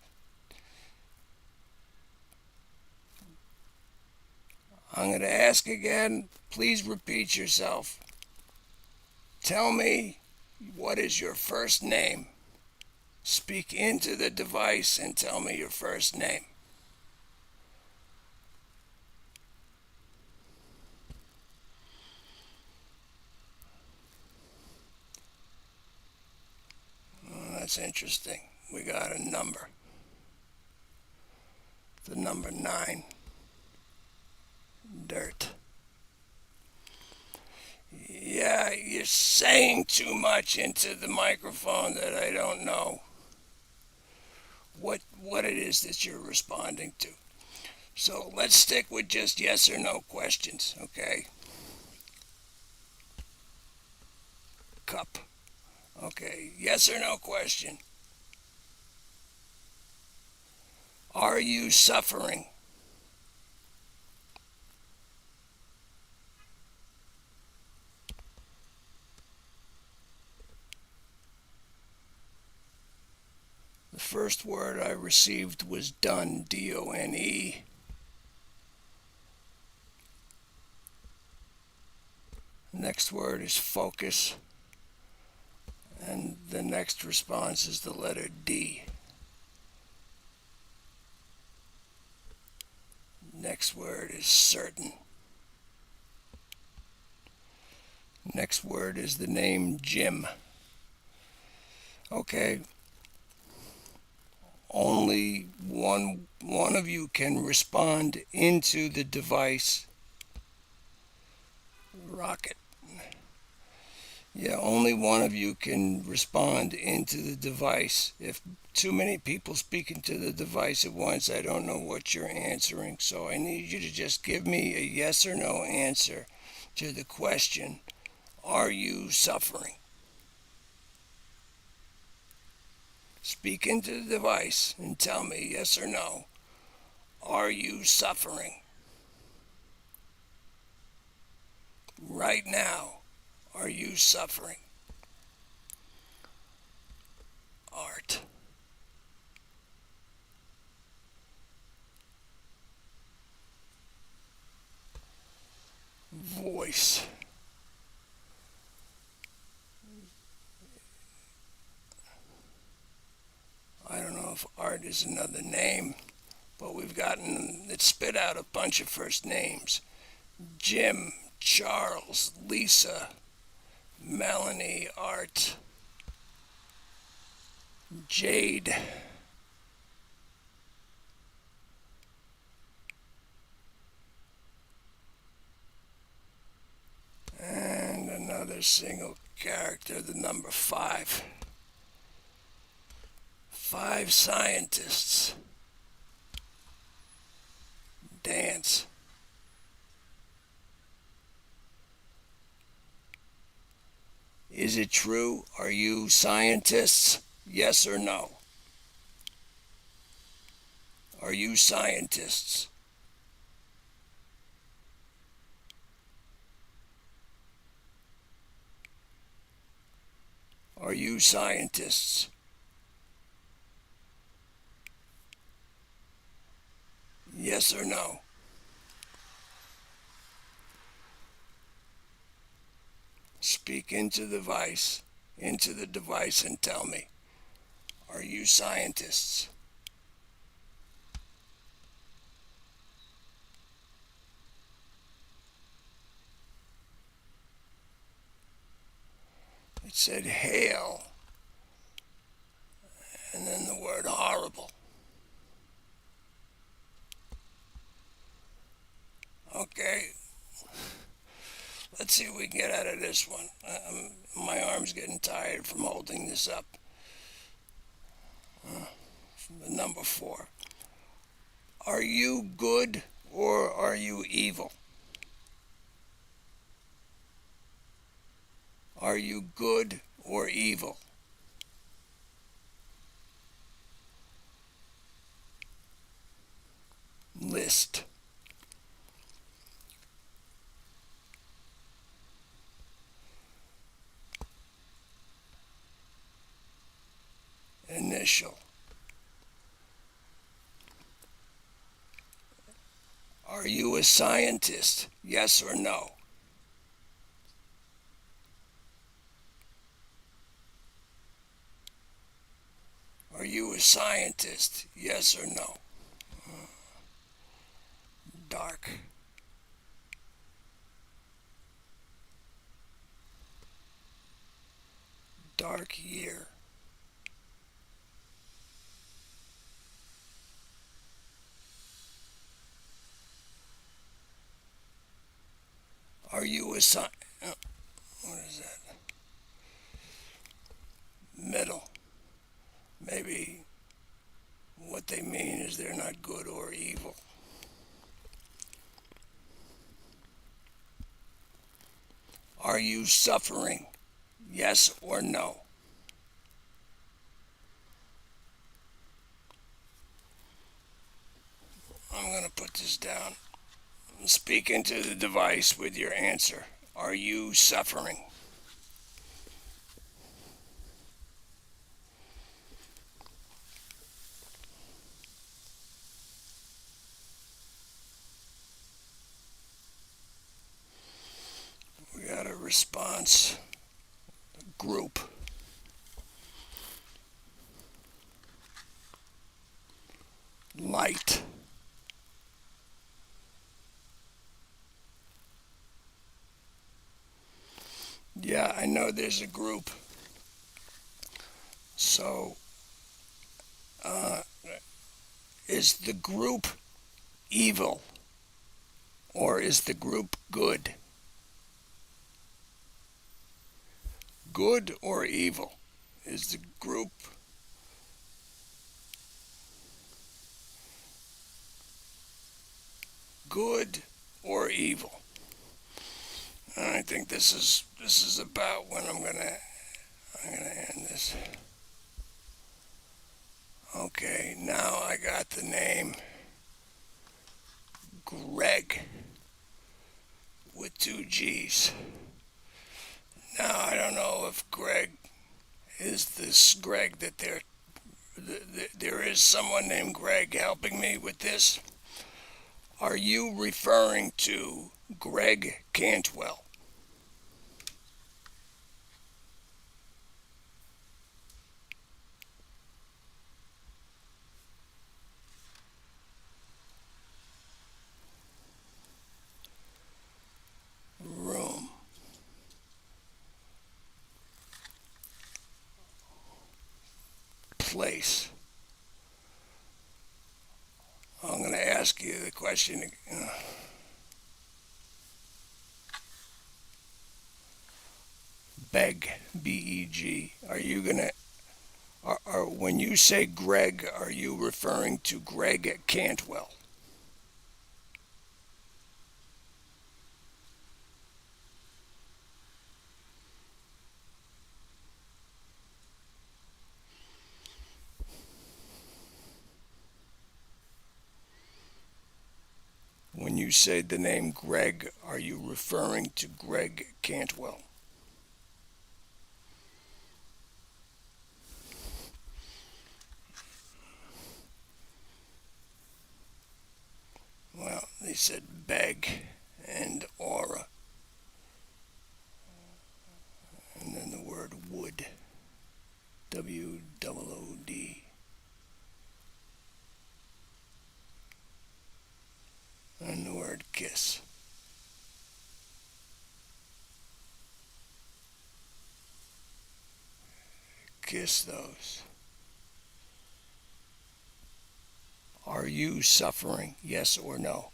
I'm going to ask again. Please repeat yourself. Tell me, what is your first name? Speak into the device and tell me your first name. Oh, that's interesting. We got a number. The number 9. Dirt. Yeah, you're saying too much into the microphone that I don't know what it is that you're responding to. So let's stick with just yes or no questions, okay? Cup. Okay, yes or no question. Are you suffering? The first word I received was done, D-O-N-E. Next word is focus. And the next response is the letter D. Next word is certain. Next word is the name Jim. Okay. Only one of you can respond into the device. Rocket. Yeah, only one of you can respond into the device. If too many people speak into the device at once, I don't know what you're answering. So I need you to just give me a yes or no answer to the question, are you suffering? Speak into the device and tell me yes or no. Are you suffering? Right now, are you suffering? Art. Voice. I don't know if art is another name, but we've gotten it spit out a bunch of first names. Jim, Charles, Lisa, Melanie, Art, Jade. And another single character, the number 5. 5 scientists. Dance. Is it true? Are you scientists? Yes or no? Are you scientists? Are you scientists? Yes or no? Speak into the device and tell me. Are you scientists? It said hail and then the word horrible. Okay, let's see what we can get out of this one. My arm's getting tired from holding this up. Number 4. Are you good or are you evil? Are you good or evil? List. Initial. Are you a scientist? Yes or no? Are you a scientist? Yes or no? Dark. Dark year. Are you a what is that? Middle. Maybe what they mean is they're not good or evil. Are you suffering? Yes or no? I'm going to put this down. Speak into the device with your answer. Are you suffering? We got a response group. Light. Yeah, I know there's a group. So, is the group evil or is the group good? Good or evil? Is the group good or evil? And I think this is about when I'm gonna end this. Okay, now I got the name Greg with 2 G's. Now I don't know if Greg is this Greg that there is someone named Greg helping me with this. Are you referring to Greg Cantwell? Room. Place. I'm going to ask you the question. Beg, B-E-G. Are you going to, when you say Greg, are you referring to Greg Cantwell? say the name Greg, are you referring to Greg Cantwell? Well, they said beg and aura, and then the word wood, W-O-O-D, and the word kiss. Kiss those. Are you suffering? Yes or no?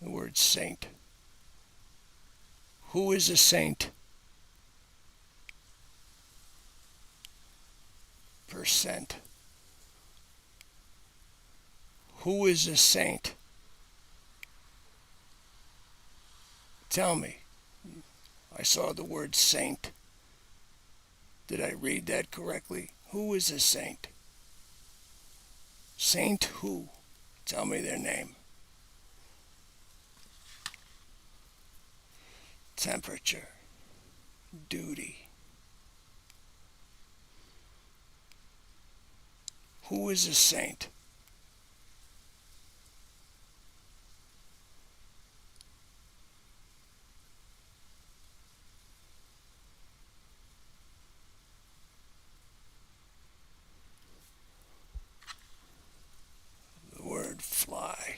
The word saint. Who is a saint? Percent. Who is a saint? Tell me. I saw the word saint. Did I read that correctly? Who is a saint? Saint who? Tell me their name. Temperature. Duty. Who is a saint? The word fly.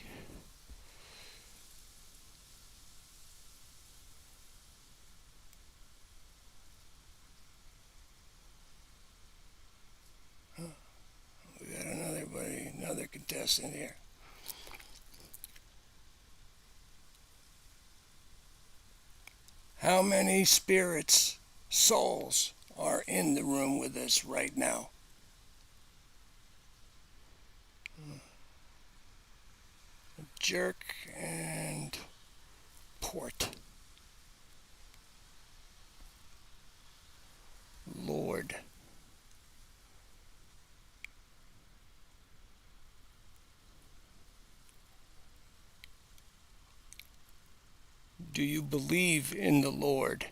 We got another contestant here. How many spirits, souls, are in the room with us right now? Jerk and port. Lord. Do you believe in the Lord?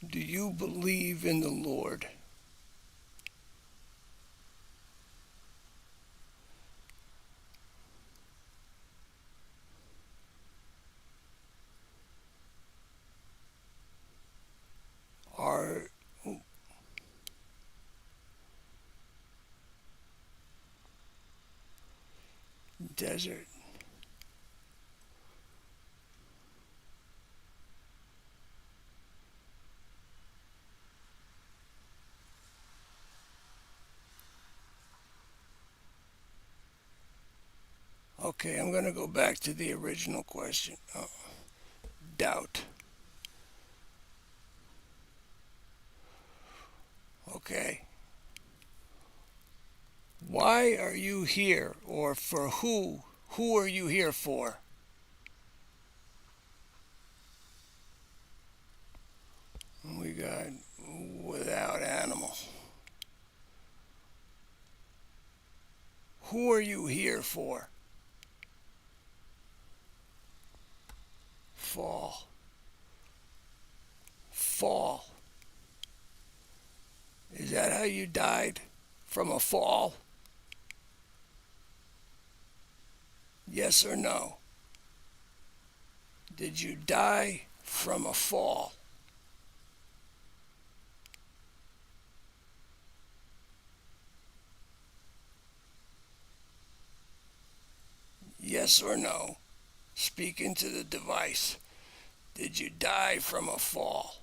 Do you believe in the Lord? Are desert. Okay, I'm going to go back to the original question. Doubt. Okay. Why are you here, or for who? Who are you here for? We got without animal. Who are you here for? Fall. Fall. Is that how you died? From a fall? Yes or no? Did you die from a fall? Yes or no? Speak into the device. Did you die from a fall?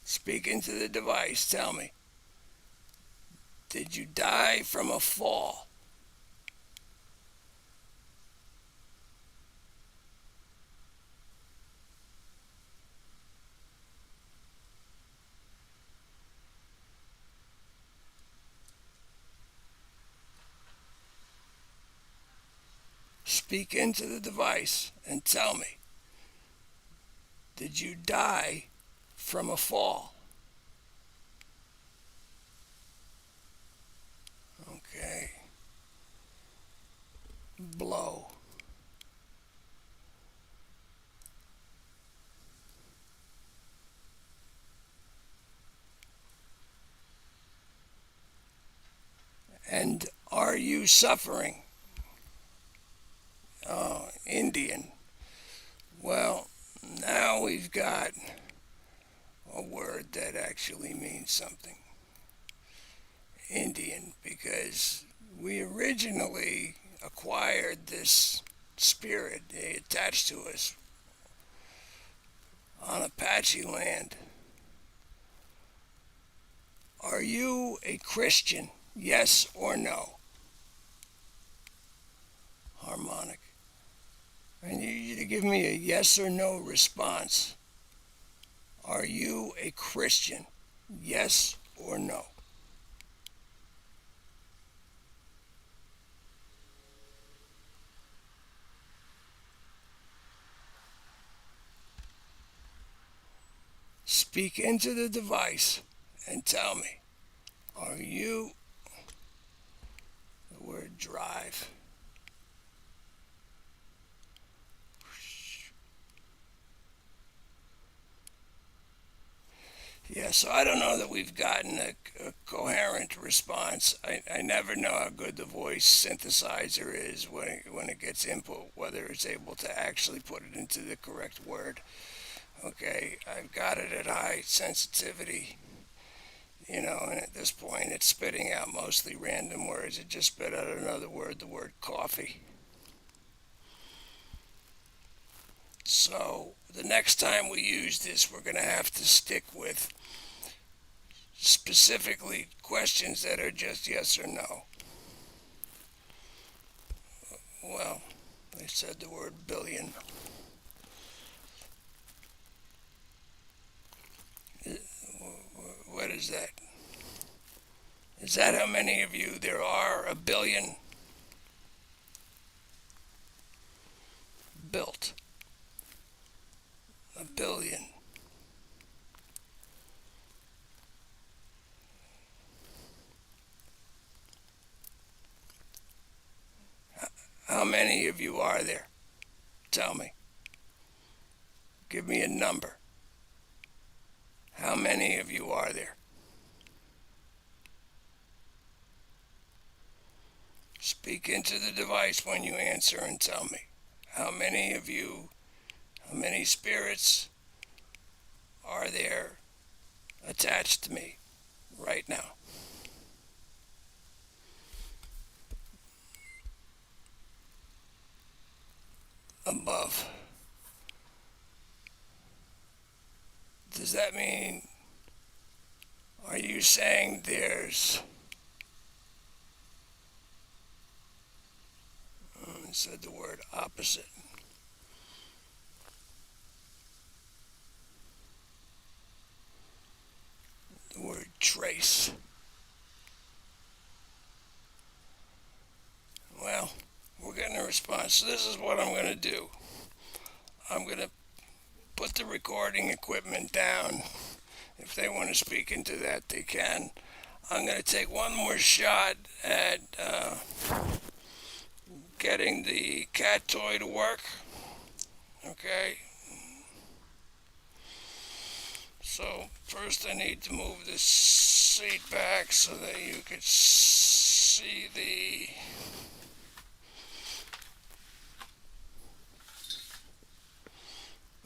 Speak into the device. Tell me. Did you die from a fall? Speak into the device and tell me, did you die from a fall? Okay. Blow. And are you suffering? Oh, Indian. Well, now we've got a word that actually means something. Indian, because we originally acquired this spirit attached to us on Apache land. Are you a Christian? Yes or no? Harmonic. I need you to give me a yes or no response. Are you a Christian? Yes or no? Speak into the device and tell me, are you the word drive? Yeah, so I don't know that we've gotten a coherent response. I never know how good the voice synthesizer is when it gets input, whether it's able to actually put it into the correct word. Okay, I've got it at high sensitivity, and at this point it's spitting out mostly random words. It just spit out another word, the word coffee. So the next time we use this, we're going to have to stick with specifically questions that are just yes or no. Well, they said the word billion. What is that? Is that how many of you there are? A billion? Built. A billion. How many of you are there? Tell me. Give me a number. How many of you are there? Speak into the device when you answer and tell me. How many of you, how many spirits are there attached to me right now? Above. Does that mean, are you saying there's, I said the word opposite. The word trace. Well, we're getting a response. So this is what I'm going to do. I'm going to put the recording equipment down. If they want to speak into that, they can. I'm going to take one more shot at getting the cat toy to work. Okay. So first I need to move this seat back so that you could see the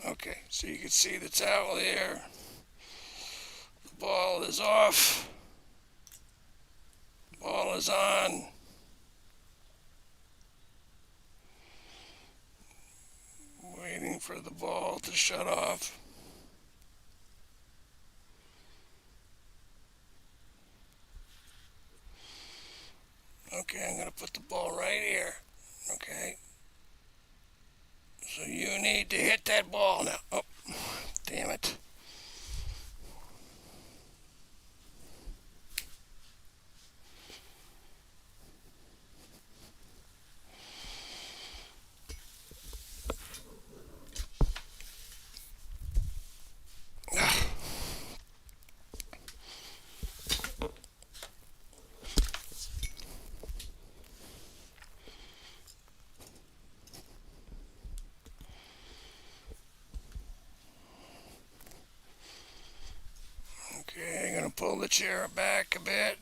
okay, so you can see the towel here. The ball is off. Ball is on. Waiting for the ball to shut off. Okay, I'm going to put the ball right here. Okay. So you need to hit that ball now. Oh, damn it. pull the chair back a bit.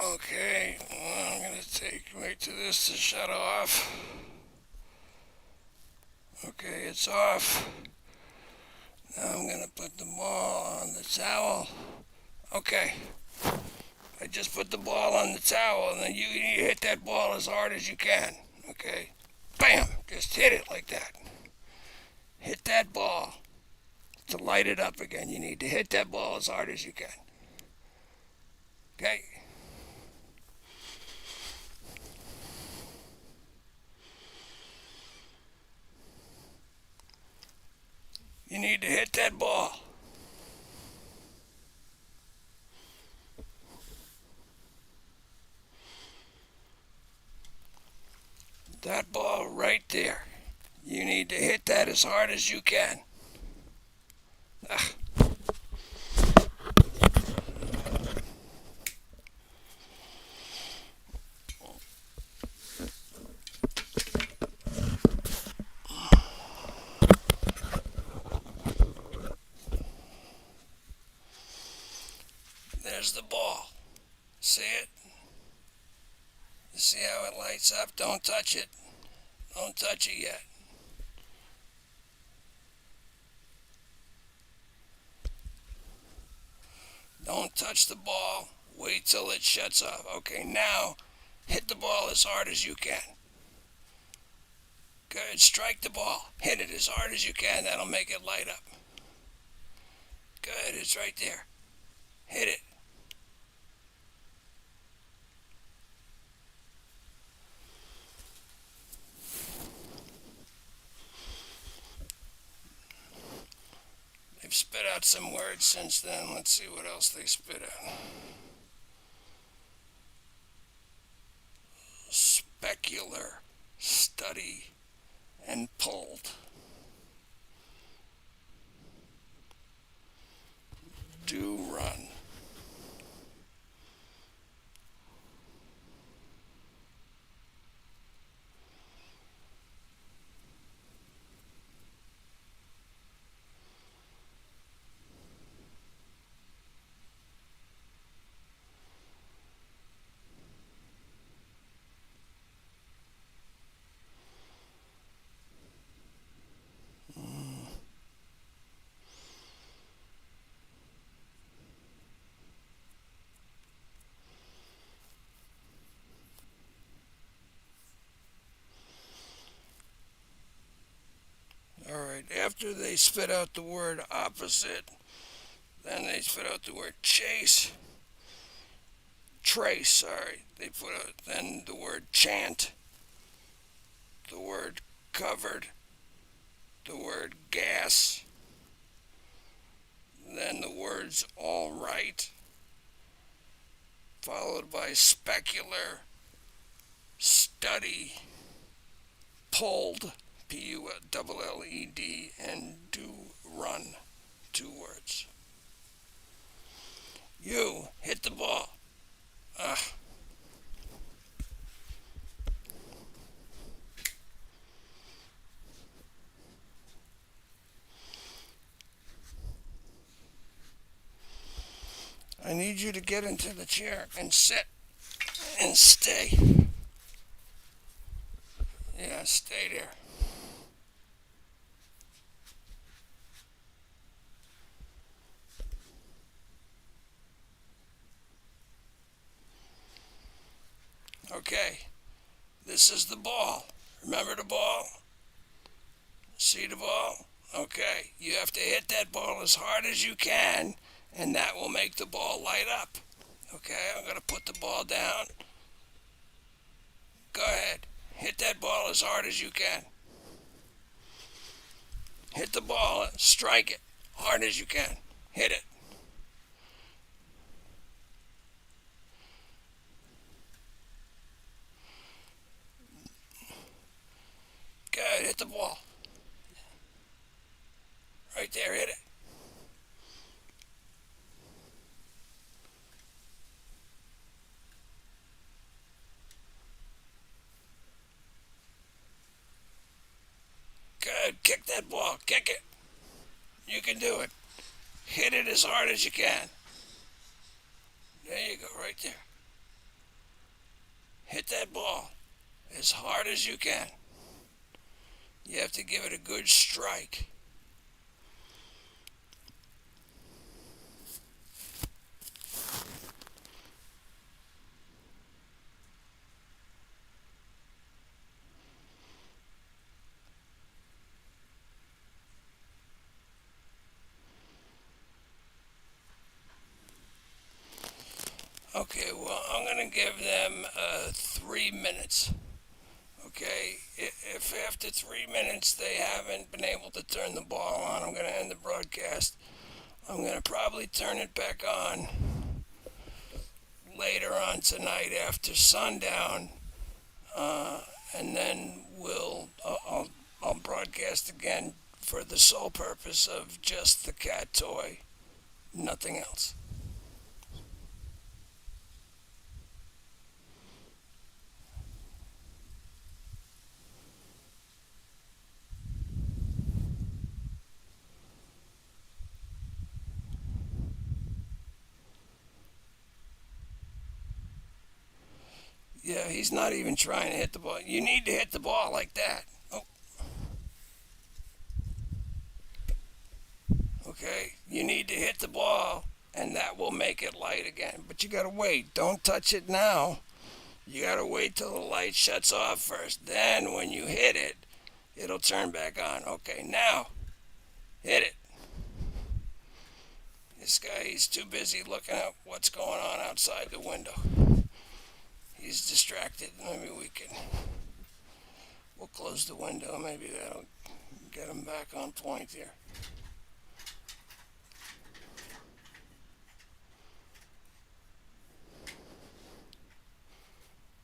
Okay, well, I'm going to wait till this to shut off. Okay, it's off. Now I'm going to put the ball on the towel. Okay, I just put the ball on the towel, and then you hit that ball as hard as you can. Okay, bam, just hit it like that. Hit that ball. To light it up again, you need to hit that ball as hard as you can. Okay? You need to hit that ball. That ball right there. You need to hit that as hard as you can. Ah. There's the ball. See it? You see how it lights up? Don't touch it. Don't touch it yet. Don't touch the ball. Wait till it shuts off. Okay, now hit the ball as hard as you can. Good. Strike the ball. Hit it as hard as you can. That'll make it light up. Good. It's right there. Hit it. They've spit out some words since then. Let's see what else they spit out. Specular, study, and pulled. Do run. Alright, after they spit out the word opposite, then they spit out the word trace, they put out then the word chant, the word covered, the word gas, then the words all right, followed by specular, study, pulled, Pulled, and do run, 2 words. You hit the ball. I need you to get into the chair and sit and stay. Yeah, stay there. Okay, this is the ball. Remember the ball? See the ball? Okay, you have to hit that ball as hard as you can, and that will make the ball light up. Okay, I'm going to put the ball down. Go ahead, hit that ball as hard as you can. Hit the ball, strike it, hard as you can. Hit it. Good, hit the ball. Right there, hit it. Good. Kick that ball. Kick it. You can do it. Hit it as hard as you can. There you go, right there. Hit that ball as hard as you can. You have to give it a good strike. Okay, well, I'm going to give them 3 minutes. Okay, if after 3 minutes they haven't been able to turn the ball on, I'm going to end the broadcast. I'm going to probably turn it back on later on tonight after sundown, and then I'll broadcast again for the sole purpose of just the cat toy, nothing else. Yeah, he's not even trying to hit the ball. You need to hit the ball like that. Oh, okay? You need to hit the ball, and that will make it light again. But you gotta wait. Don't touch it now. You gotta wait till the light shuts off first. Then, when you hit it, it'll turn back on. Okay, now, hit it. This guy, he's too busy looking at what's going on outside the window. He's distracted. Maybe we'll close the window. Maybe that'll get him back on point here.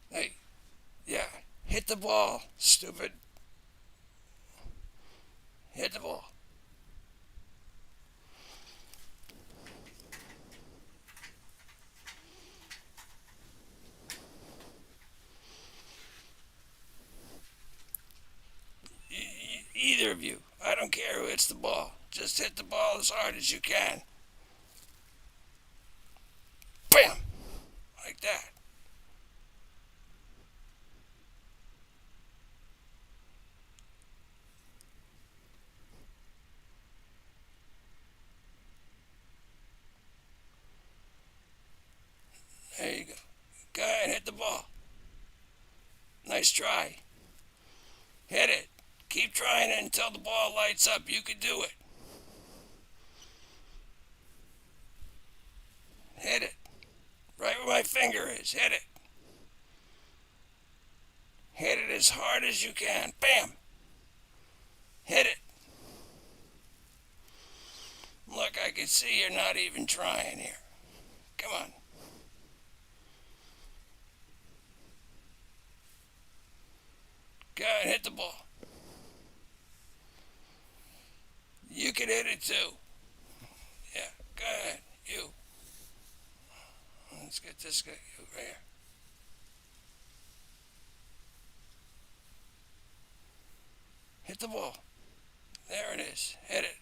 Hey, yeah, hit the ball, stupid. Hit the ball. Either of you. I don't care who hits the ball. Just hit the ball as hard as you can. Bam! Like that. There you go. Go ahead, hit the ball. Nice try. Hit it. Keep trying it until the ball lights up. You can do it. Hit it. Right where my finger is. Hit it. Hit it as hard as you can. Bam! Hit it. Look, I can see you're not even trying here. Come on. Go ahead, hit the ball. You can hit it too. Yeah, go ahead. You. Let's get this guy over here. Hit the ball. There it is. Hit it.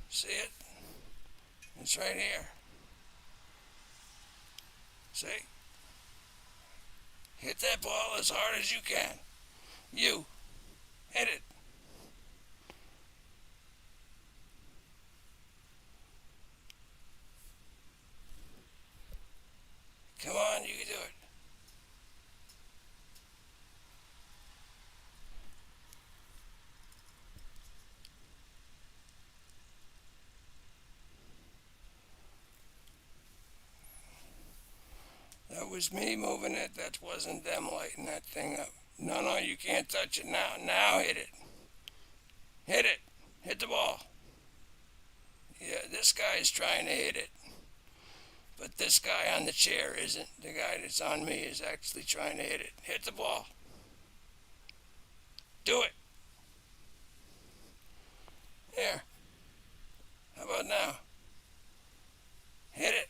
See it? It's right here. See? Hit that ball as hard as you can. You. Hit it. Come on, you can do it. That was me moving it. That wasn't them lighting that thing up. No, you can't touch it now. Now hit it. Hit it. Hit the ball. Yeah, this guy is trying to hit it. But this guy on the chair isn't. The guy that's on me is actually trying to hit it. Hit the ball. Do it. There. How about now? Hit it.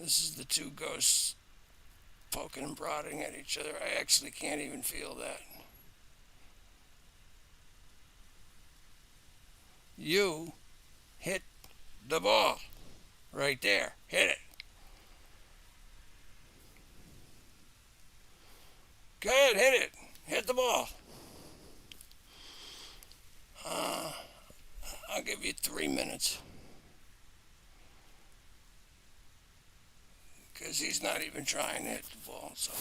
This is the two ghosts poking and prodding at each other. I actually can't even feel that. You hit the ball right there. Hit it. Go ahead, hit it. Hit the ball. I'll give you 3 minutes. Because he's not even trying to hit the ball, so.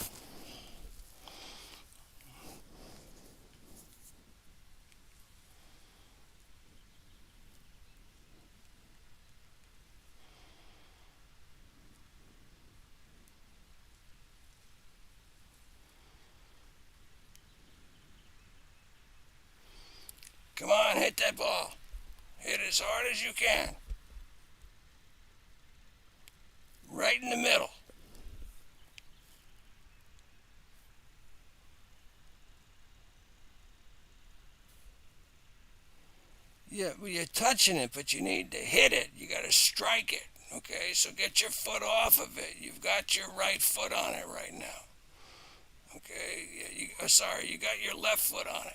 Come on, hit that ball. Hit as hard as you can. Right in the middle. Yeah, well, you're touching it, but you need to hit it. You got to strike it. Okay, so get your foot off of it. You've got your right foot on it right now. Okay, yeah, sorry, you got your left foot on it.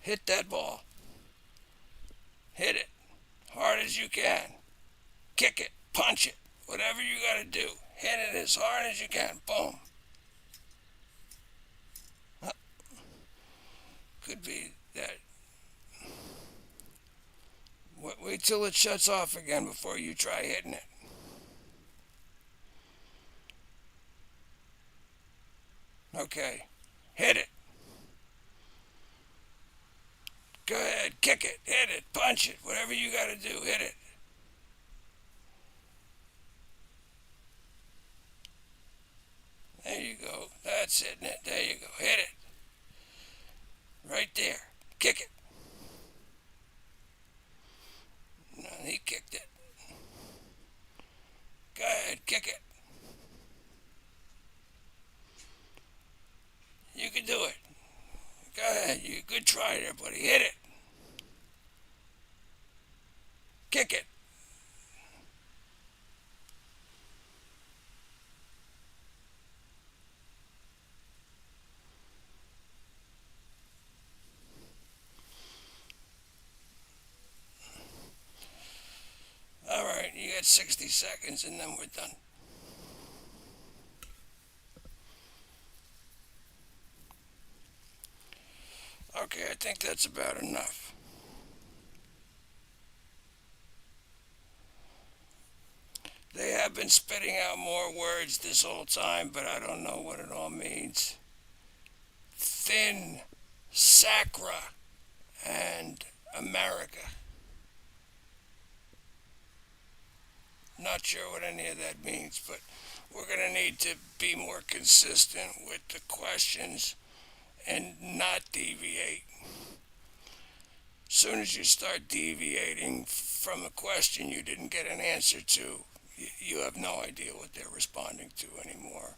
Hit that ball. Hit it hard as you can. Kick it, punch it, whatever you got to do. Hit it as hard as you can. Boom. Could be that. Wait till it shuts off again before you try hitting it. Okay, hit it. Go ahead, kick it, hit it, punch it, whatever you got to do, hit it. There you go. That's it. There you go. Hit it. Right there. Kick it. No, he kicked it. Go ahead, kick it. You can do it. Go ahead. You good try there, buddy. Hit it. Kick it. All right, you got 60 seconds and then we're done. Okay, I think that's about enough. They have been spitting out more words this whole time, but I don't know what it all means. Thin, Sacra, and America. Not sure what any of that means, but we're going to need to be more consistent with the questions and not deviate. As soon as you start deviating from a question you didn't get an answer to, you have no idea what they're responding to anymore,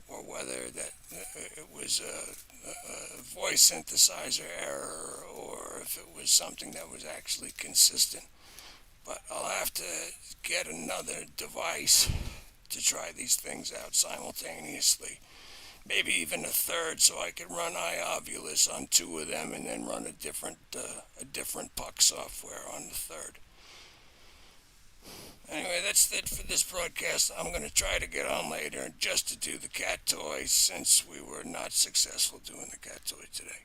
or whether that it was a voice synthesizer error or if it was something that was actually consistent. But I'll have to get another device to try these things out simultaneously. Maybe even a third, so I could run iOvulus on two of them and then run a different puck software on the third. Anyway, that's it for this broadcast. I'm going to try to get on later just to do the cat toy since we were not successful doing the cat toy today.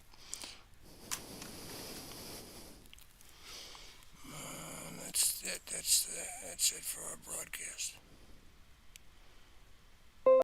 That's it for our broadcast.